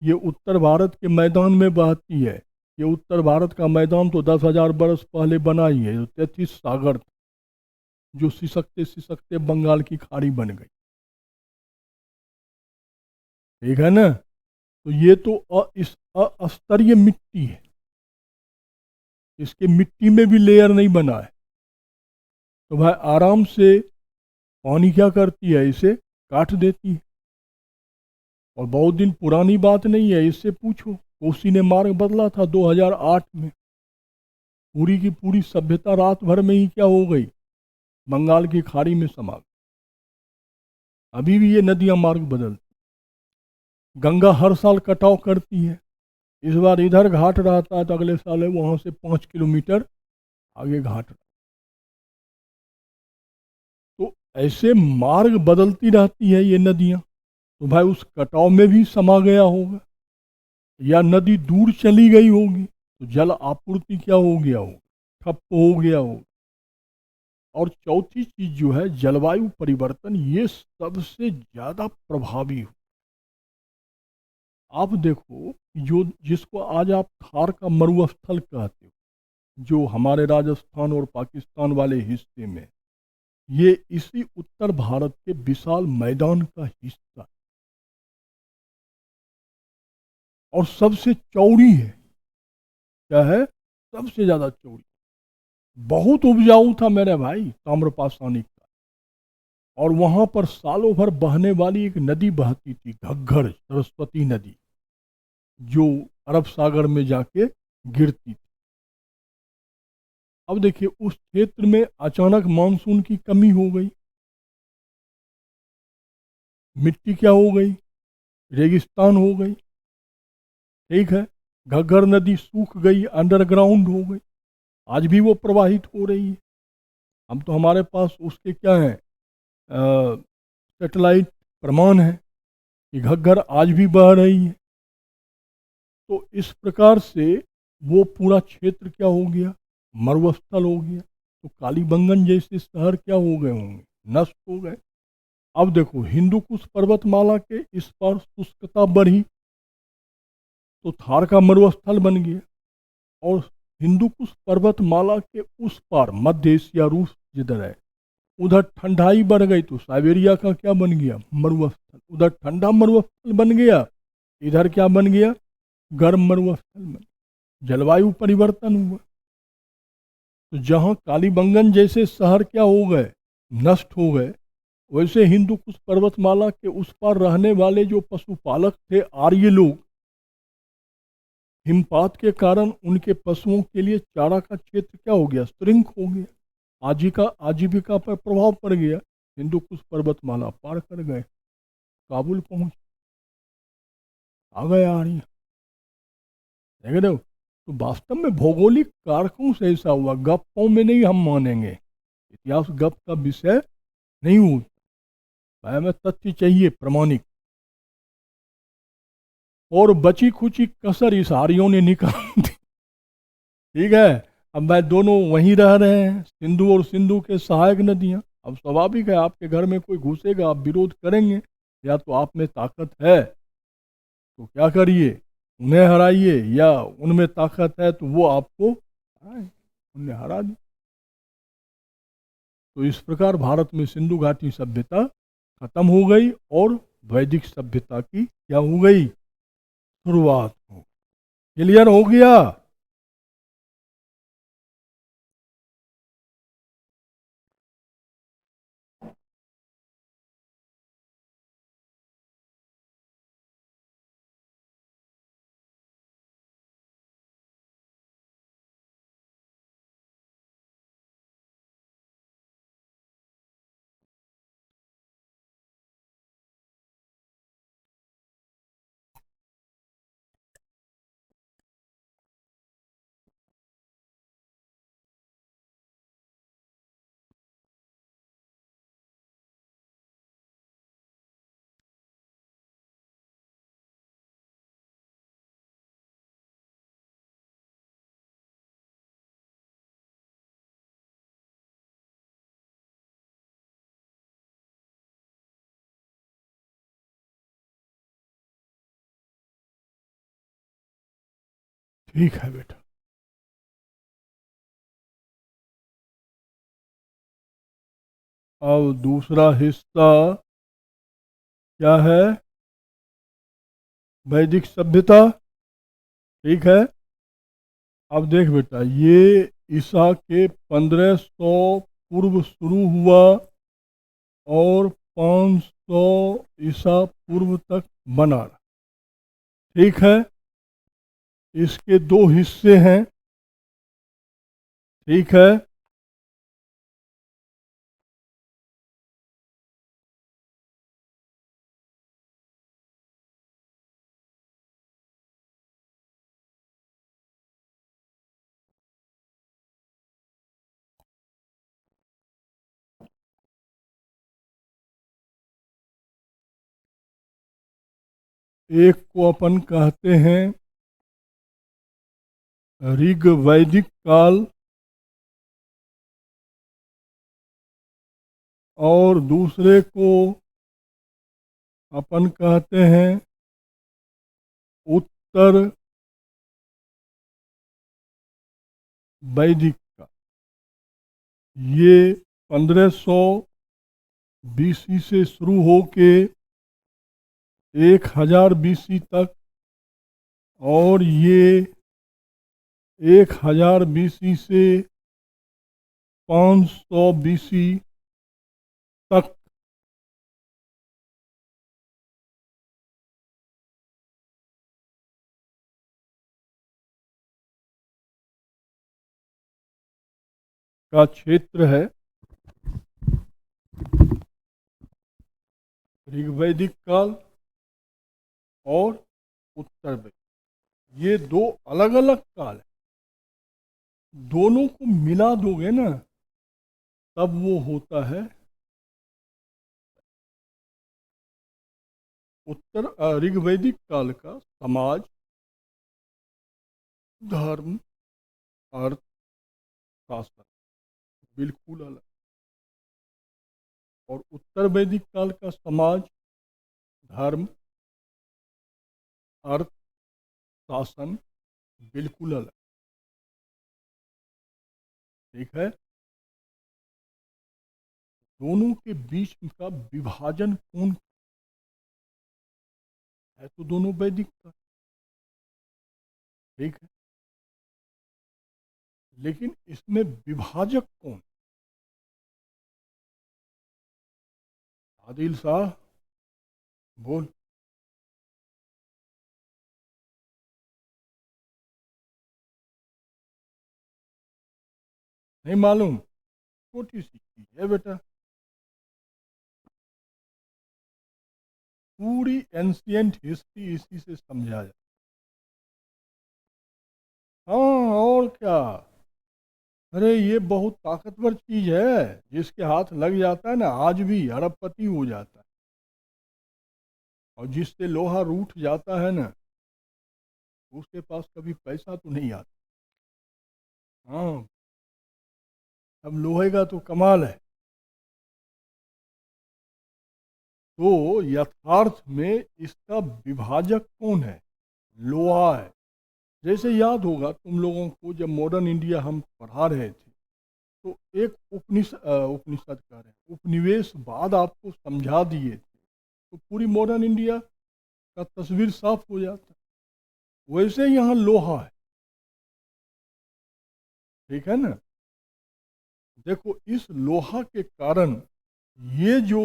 A: ये उत्तर भारत के मैदान में बहती है। ये उत्तर भारत का मैदान तो 10,000 बरस पहले बना ही है, 33 सागर जो सिसकते सिसकते बंगाल की खाड़ी बन गई, ठीक है ना। तो ये तो इस अस्तरीय मिट्टी है, इसके मिट्टी में भी लेयर नहीं बना है, तो भाई आराम से पानी क्या करती है, इसे काट देती है। और बहुत दिन पुरानी बात नहीं है, इससे पूछो, कोसी ने मार्ग बदला था 2008 में, पूरी की पूरी सभ्यता रात भर में ही क्या हो गई, बंगाल की खाड़ी में समा गई। अभी भी ये नदियां मार्ग बदलती, गंगा हर साल कटाव करती है, इस बार इधर घाट रहता है तो अगले साल है वहां से 5 किलोमीटर आगे घाट। तो ऐसे मार्ग बदलती रहती है ये नदियां, तो भाई उस कटाव में भी समा गया होगा, या नदी दूर चली गई होगी, तो जल आपूर्ति क्या हो गया होगा, ठप हो गया होगा। और चौथी चीज जो है जलवायु परिवर्तन, ये सबसे ज्यादा प्रभावी हो। आप देखो जो जिसको आज आप थार का मरुस्थल कहते हो, जो हमारे राजस्थान और पाकिस्तान वाले हिस्से में, ये इसी उत्तर भारत के विशाल मैदान का हिस्सा है और सबसे चौड़ी है। क्या है? सबसे ज्यादा चौड़ी। बहुत उपजाऊ था मेरे भाई ताम्रपाषाणी का। और वहां पर सालों भर बहने वाली एक नदी बहती थी, घग्घर सरस्वती नदी, जो अरब सागर में जाके गिरती थी। अब देखिए, उस क्षेत्र में अचानक मानसून की कमी हो गई, मिट्टी क्या हो गई? रेगिस्तान हो गई। ठीक है, घग्घर नदी सूख गई, अंडरग्राउंड हो गई। आज भी वो प्रवाहित हो रही है। हम तो, हमारे पास उसके क्या है, सैटेलाइट प्रमाण है कि घग्घर आज भी बह रही है। तो इस प्रकार से वो पूरा क्षेत्र क्या हो गया? मरुस्थल हो गया। तो कालीबंगन जैसे शहर क्या हो गए होंगे? नष्ट हो गए। अब देखो, हिंदू कुश पर्वतमाला के इस पर शुष्कता बढ़ी तो थार का मरुस्थल बन गया। और हिंदू कुश पर्वतमाला के उस पार मध्य एशिया, रूस जिधर है, उधर ठंडाई बढ़ गई तो साइबेरिया का क्या बन गया? मरुस्थल। उधर ठंडा मरुस्थल बन गया, इधर क्या बन गया? गर्म मरुस्थल बन गया। जलवायु परिवर्तन हुआ। तो जहाँ कालीबंगन जैसे शहर क्या हो गए? नष्ट हो गए। वैसे हिंदू कुश पर्वतमाला के उस पार रहने वाले जो पशुपालक थे, आर्य लोग, हिमपात के कारण उनके पशुओं के लिए चारा का क्षेत्र क्या हो गया? श्रिंक हो गया। आजीविका पर प्रभाव पड़ गया। हिंदू कुश पर्वतमाला पार कर गए, काबुल पहुंच आ गए आर्य। देख रहे हो? तो वास्तव में भौगोलिक कारकों से ऐसा हुआ, गप्पों में नहीं हम मानेंगे। इतिहास गप का विषय नहीं होता, हमें तथ्य चाहिए प्रमाणिक। और बची खुची कसर इस आर्यों ने निकाल दी। ठीक है, अब मैं दोनों वहीं रह रहे हैं, सिंधु और सिंधु के सहायक नदियां। अब स्वाभाविक है, आपके घर में कोई घुसेगा, आप विरोध करेंगे। या तो आप में ताकत है तो क्या करिए, उन्हें हराइए, या उनमें ताकत है तो वो आपको हराए। उन्हें हरा दी। तो इस प्रकार भारत में सिंधु घाटी सभ्यता खत्म हो गई और वैदिक सभ्यता की क्या हो गई? शुरुआत हो। क्लियर हो गया? ठीक है बेटा। अब दूसरा हिस्सा क्या है? वैदिक सभ्यता। ठीक है। अब देख बेटा, ये ईसा के 1500 पूर्व शुरू हुआ और 500 ईसा पूर्व तक बना रहा। ठीक है। इसके दो हिस्से हैं। ठीक है। एक को अपन कहते हैं ऋग वैदिक काल, और दूसरे को अपन कहते हैं उत्तर वैदिक का, ये 1500 BC से शुरू होके 1000 BC तक, और ये 1000 BC से 500 BC तक का क्षेत्र है। ऋग्वैदिक काल और उत्तर वैदिक, ये दो अलग अलग काल है। दोनों को मिला दोगे ना, तब वो होता है ऋग्वैदिक काल का समाज, धर्म, अर्थ, शास्त्र बिल्कुल अलग। और उत्तर वैदिक काल का समाज, धर्म, अर्थ, शासन बिल्कुल अलग। ठीक है, दोनों के बीच का विभाजन कौन है? तो दोनों वैदिक का, ठीक है, लेकिन इसमें विभाजक कौन? आदिल शाह, बोल। नहीं मालूम? छोटी सी चीज है बेटा, पूरी एंशियंट हिस्ट्री इसी से समझा जाए। हाँ, और क्या। अरे ये बहुत ताकतवर चीज है, जिसके हाथ लग जाता है ना, आज भी अरबपति हो जाता है। और जिससे लोहा रूठ जाता है ना, उसके पास कभी पैसा तो नहीं आता। हाँ, अब लोहे का तो कमाल है। तो यथार्थ में इसका विभाजक कौन है? लोहा है। जैसे याद होगा तुम लोगों को, जब मॉडर्न इंडिया हम पढ़ा रहे थे, तो एक उपनिषद कह रहे हैं, उपनिवेशवाद आपको समझा दिए थे, तो पूरी मॉडर्न इंडिया का तस्वीर साफ हो जाता। वैसे यहाँ लोहा है, ठीक है ना। देखो, इस लोहा के कारण ये जो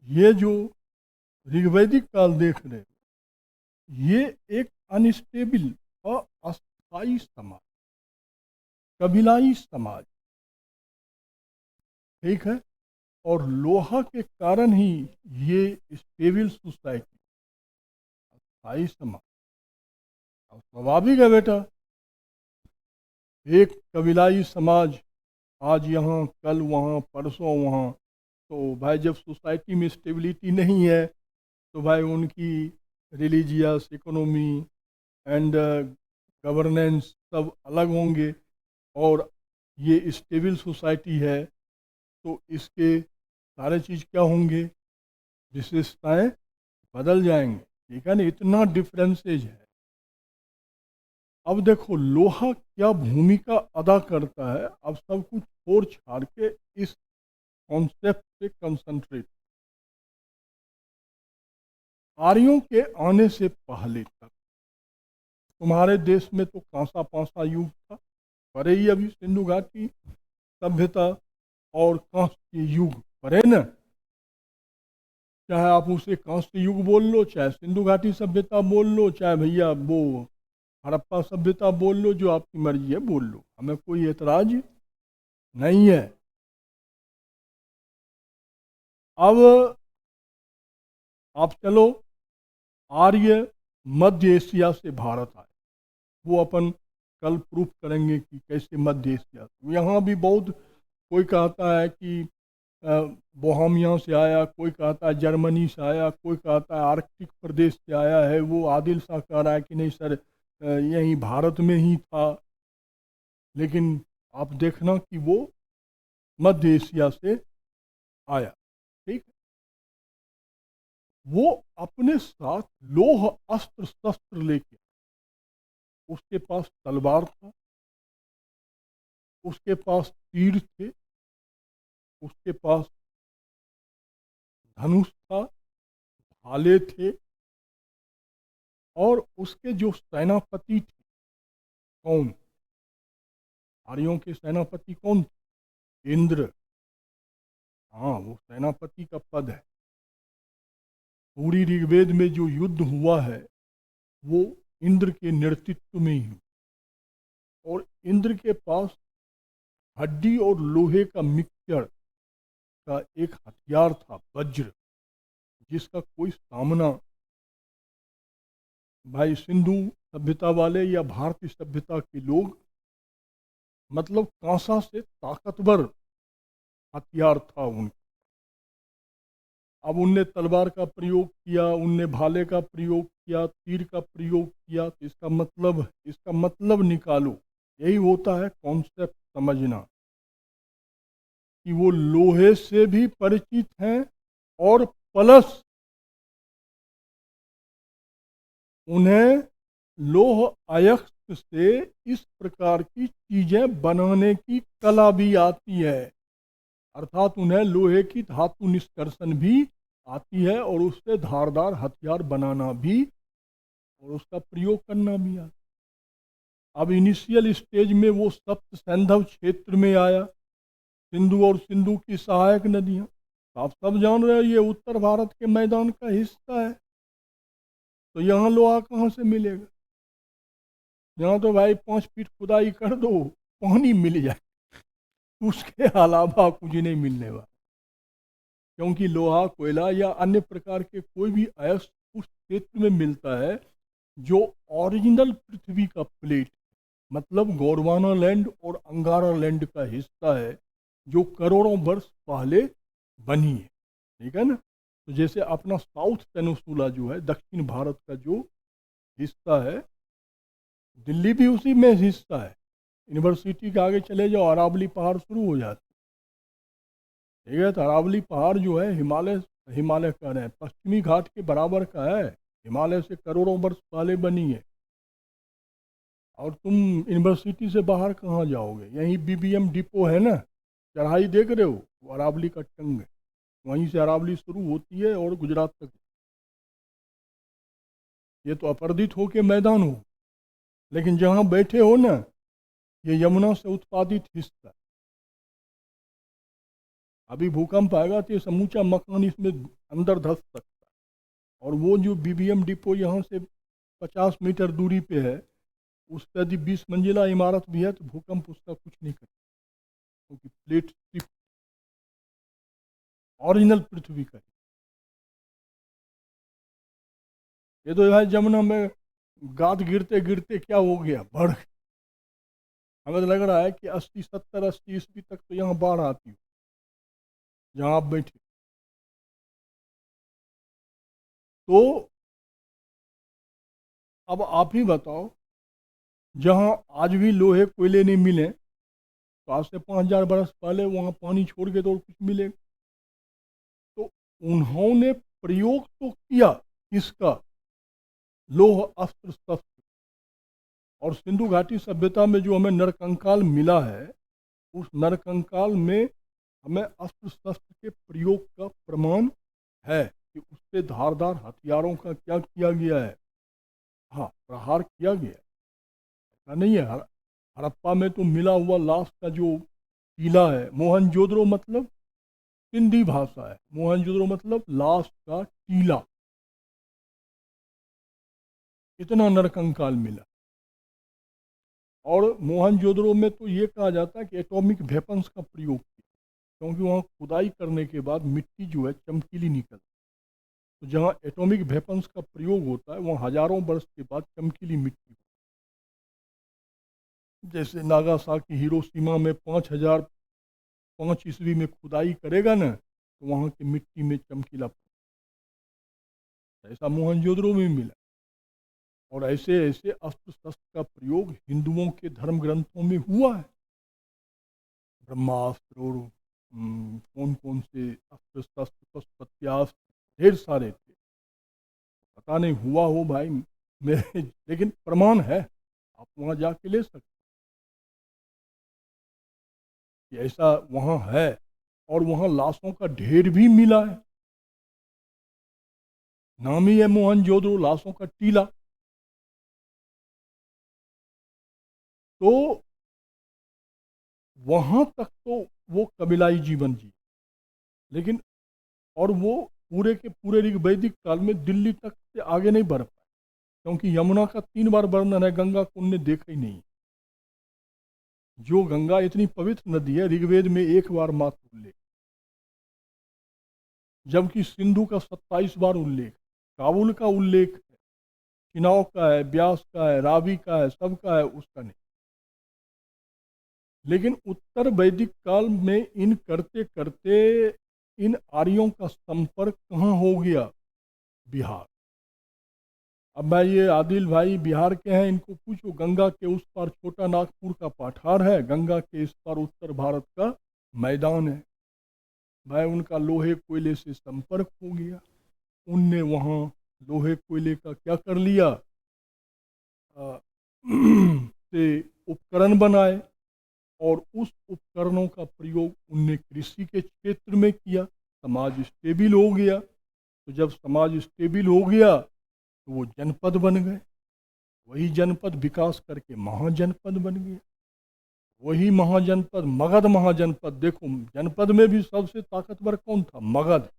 A: ये जो ऋग्वैदिक काल देख रहे हो, ये एक अनस्टेबल, अस्थाई समाज, कबीलाई समाज, ठीक है। और लोहा के कारण ही ये स्टेबल सोसाइटी, अस्थाई समाज। अब स्वाभाविक है बेटा, एक कबीलाई समाज आज यहाँ, कल वहाँ, परसों वहाँ। तो भाई जब सोसाइटी में स्टेबिलिटी नहीं है, तो भाई उनकी रिलीजियस, इकोनॉमी एंड गवर्नेंस सब अलग होंगे। और ये स्टेबल सोसाइटी है, तो इसके सारे चीज़ क्या होंगे, विशेषताएं बदल जाएंगे, ठीक है ना। इतना डिफरेंसेज है। अब देखो लोहा क्या भूमिका अदा करता है, अब सब कुछ छोड़ छाड़ के इस कॉन्सेप्ट पे कंसंट्रेट। आर्यों के आने से पहले तक तुम्हारे देश में तो कांसा पांसा युग था, परे ही अभी सिंधु घाटी सभ्यता और कांस्य युग परे न। चाहे आप उसे कांस्य युग बोल लो, चाहे सिंधु घाटी सभ्यता बोल लो, चाहे भैया वो हड़प्पा सभ्यता बोल लो, जो आपकी मर्जी है बोल लो, हमें कोई एतराज नहीं है। अब आप चलो, आर्य मध्य एशिया से भारत आए, वो अपन कल प्रूफ करेंगे कि कैसे मध्य एशिया से। यहाँ भी बहुत, कोई कहता है कि बोहेमिया से आया, कोई कहता है जर्मनी से आया, कोई कहता है आर्कटिक प्रदेश से आया है। वो आदिल शाह कह रहा है कि नहीं सर, यहीं भारत में ही था। लेकिन आप देखना कि वो मध्य एशिया से आया, ठीक है। वो अपने साथ लोह अस्त्र शस्त्र लेके, उसके पास तलवार था, उसके पास तीर थे, उसके पास धनुष था, भाले थे, और उसके जो सेनापति थे, कौन, आर्यों के सेनापति कौन थे? इंद्र। हाँ, वो सेनापति का पद है। पूरी ऋग्वेद में जो युद्ध हुआ है वो इंद्र के नेतृत्व में ही हुआ, और इंद्र के पास हड्डी और लोहे का मिक्सचर का एक हथियार था, वज्र, जिसका कोई सामना भाई सिंधु सभ्यता वाले या भारतीय सभ्यता के लोग, मतलब कांसा से ताकतवर हथियार था उनका। अब उनने तलवार का प्रयोग किया, उनने भाले का प्रयोग किया, तीर का प्रयोग किया, तो इसका मतलब निकालो। यही होता है कॉन्सेप्ट समझना, कि वो लोहे से भी परिचित हैं, और प्लस उन्हें लोह अयस्क से इस प्रकार की चीजें बनाने की कला भी आती है, अर्थात उन्हें लोहे की धातु निष्कर्षण भी आती है, और उससे धारदार हथियार बनाना भी और उसका प्रयोग करना भी आता है। अब इनिशियल स्टेज में वो सप्त सैंधव क्षेत्र में आया, सिंधु और सिंधु की सहायक नदियां। तो आप सब जान रहे हैं ये उत्तर भारत के मैदान का हिस्सा है, तो यहाँ लोहा कहाँ से मिलेगा? यहाँ तो भाई 5 फीट खुदाई कर दो, पानी मिल जाए, उसके अलावा कुछ नहीं मिलने वाला। क्योंकि लोहा, कोयला या अन्य प्रकार के कोई भी अयस्क उस क्षेत्र में मिलता है जो ओरिजिनल पृथ्वी का प्लेट, मतलब गोंडवाना लैंड और अंगारा लैंड का हिस्सा है, जो करोड़ों वर्ष पहले बनी है। ठीक है ना? तो जैसे अपना साउथ पेनिनसुला जो है, दक्षिण भारत का जो हिस्सा है, दिल्ली भी उसी में हिस्सा है। यूनिवर्सिटी के आगे चले जाओ, अरावली पहाड़ शुरू हो जाते, ठीक है? तो अरावली पहाड़ जो है हिमालय कह रहे हैं, पश्चिमी घाट के बराबर का है, हिमालय से करोड़ों वर्ष पहले बनी है। और तुम यूनिवर्सिटी से बाहर कहाँ जाओगे? यहीं बीबीएम डिपो है ना, चढ़ाई देख रहे हो, वो अरावली का टंग है, वहीं से अरावली शुरू होती है और गुजरात तक। ये तो अपरदित हो के मैदान हो, लेकिन जहाँ बैठे हो ना, ये यमुना से उत्पादित हिस्सा। अभी भूकंप आएगा तो ये समूचा मकान इसमें अंदर धंस सकता है। और वो जो बीबीएम डिपो यहाँ से 50 मीटर दूरी पे है, उस पर यदि 20 मंजिला इमारत भी है तो भूकंप उसका कुछ नहीं करता, क्योंकि प्लेट सिर्फ ओरिजिनल पृथ्वी का है। ये तो भाई जमुना में गाद गिरते गिरते क्या हो गया, बढ़। हमें तो लग रहा है कि 80 70 80 ईस्वी तक तो यहाँ बाढ़ आती है, जहाँ आप बैठे। तो अब आप ही बताओ, जहाँ आज भी लोहे कोयले नहीं मिले, तो आज से 5000 बरस पहले वहाँ पानी छोड़ के तो और कुछ मिलेगा। तो उन्होंने प्रयोग तो किया इसका, लोह अस्त्र शस्त्र। और सिंधु घाटी सभ्यता में जो हमें नरकंकाल मिला है, उस नरकंकाल में हमें अस्त्र शस्त्र के प्रयोग का प्रमाण है, कि उससे धारदार हथियारों का क्या किया गया है, हाँ, प्रहार किया गया है। ऐसा नहीं है। हड़प्पा में तो मिला हुआ लाश का जो टीला है, मोहनजोदड़ो मतलब सिंधी भाषा है, मोहनजोदड़ो मतलब लाश का टीला, इतना नरकंकाल मिला। और मोहनजोदड़ो में तो ये कहा जाता है कि एटॉमिक वेपन्स का प्रयोग किया, क्योंकि वहाँ खुदाई करने के बाद मिट्टी जो है चमकीली निकलती, तो जहाँ एटॉमिक वेपन्स का प्रयोग होता है वहाँ हजारों वर्ष के बाद चमकीली मिट्टी, जैसे नागासाकी हिरोशिमा में 5005 ईस्वी में खुदाई करेगा ना, तो वहाँ की मिट्टी में चमकीला, ऐसा मोहनजोदड़ो में मिला। और ऐसे ऐसे अस्त्र शस्त्र का प्रयोग हिंदुओं के धर्म ग्रंथों में हुआ है। ब्रह्मास्त्र और कौन कौन से अस्त्र शस्त्र, पशुपत्यास्त्र, ढेर सारे थे। पता नहीं हुआ हो भाई मेरे, लेकिन प्रमाण है, आप वहाँ जाके ले सकते कि ऐसा वहाँ है। और वहाँ लाशों का ढेर भी मिला है, नाम ही है मोहनजोदड़ो, लाशों का टीला। तो वहाँ तक तो वो कबीलाई जीवन जी, लेकिन और वो पूरे के पूरे ऋग्वैदिक काल में दिल्ली तक से आगे नहीं बढ़ पाए, क्योंकि यमुना का 3 बार वर्णन है, गंगा को उनने देखा ही नहीं। जो गंगा इतनी पवित्र नदी है, ऋग्वेद में 1 बार मात्र उल्लेख, जबकि सिंधु का 27 बार उल्लेख, काबुल का उल्लेख है, चिनाव का है, ब्यास का है, रावी का है, सबका है, उसका नहीं। लेकिन उत्तर वैदिक काल में इन करते करते इन आर्यों का संपर्क कहाँ हो गया? बिहार। अब मैं ये आदिल भाई बिहार के हैं, इनको पूछो, गंगा के उस पार छोटा नागपुर का पठार है, गंगा के इस पार उत्तर भारत का मैदान है। भाई उनका लोहे कोयले से संपर्क हो गया, उनने वहाँ लोहे कोयले का क्या कर लिया, से उपकरण बनाए, और उस उपकरणों का प्रयोग उनने कृषि के क्षेत्र में किया। समाज स्टेबल हो गया। तो जब समाज स्टेबल हो गया तो वो जनपद बन गए, वही जनपद विकास करके महाजनपद बन गया, वही महाजनपद मगध महाजनपद। देखो जनपद में भी सबसे ताकतवर कौन था? मगध।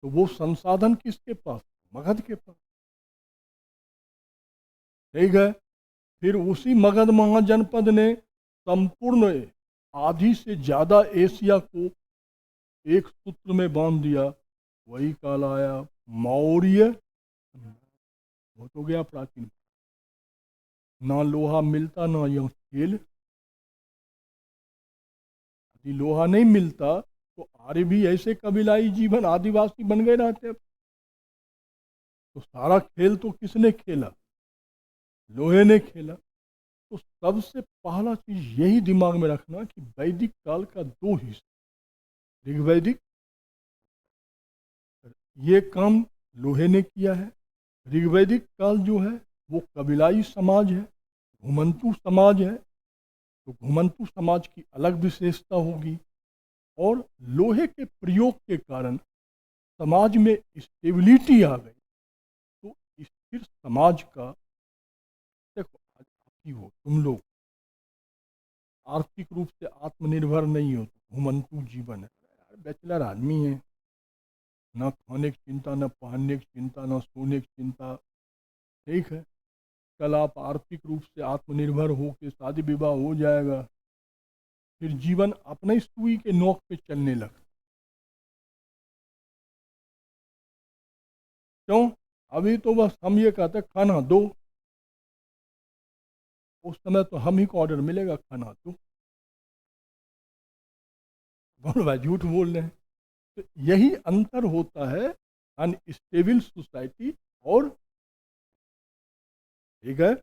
A: तो वो संसाधन किसके पास? मगध के पास। ठीक है। फिर उसी मगध महाजनपद ने संपूर्ण आधी से ज्यादा एशिया को एक सूत्र में बांध दिया, वही कहलाया मौर्य। वो तो गया प्राचीन। ना लोहा मिलता ना यह खेल, यदि लोहा नहीं मिलता तो आर्य भी ऐसे कबीलाई जीवन आदिवासी बन गए रहते। तो सारा खेल तो किसने खेला? लोहे ने खेला। तो सबसे पहला चीज यही दिमाग में रखना कि वैदिक काल का 2 हिस्से, ऋग्वैदिक, ये काम लोहे ने किया है। ऋग्वैदिक काल जो है वो कबीलाई समाज है, घुमंतु समाज है। तो घुमंतु समाज की अलग विशेषता होगी, और लोहे के प्रयोग के कारण समाज में स्टेबिलिटी आ गई। तो स्थिर समाज का, देखो आज आप ही हो, तुम लोग आर्थिक रूप से आत्मनिर्भर नहीं हो, तो घुमंतु जीवन है यार, बैचलर आदमी है, ना खाने की चिंता, ना पहनने की चिंता, ना सोने की चिंता। ठीक है, कल आप आर्थिक रूप से आत्मनिर्भर हो के शादी विवाह हो जाएगा, फिर जीवन अपने ही सुई के नोक पे चलने लगता। क्यों? अभी तो बस हम ये कहते हैं खाना दो, उस समय तो हम ही को ऑर्डर मिलेगा खाना दो। बोल भाई झूठ बोल रहे हैं। तो यही अंतर होता है अनस्टेबल सोसाइटी और, ठीक है,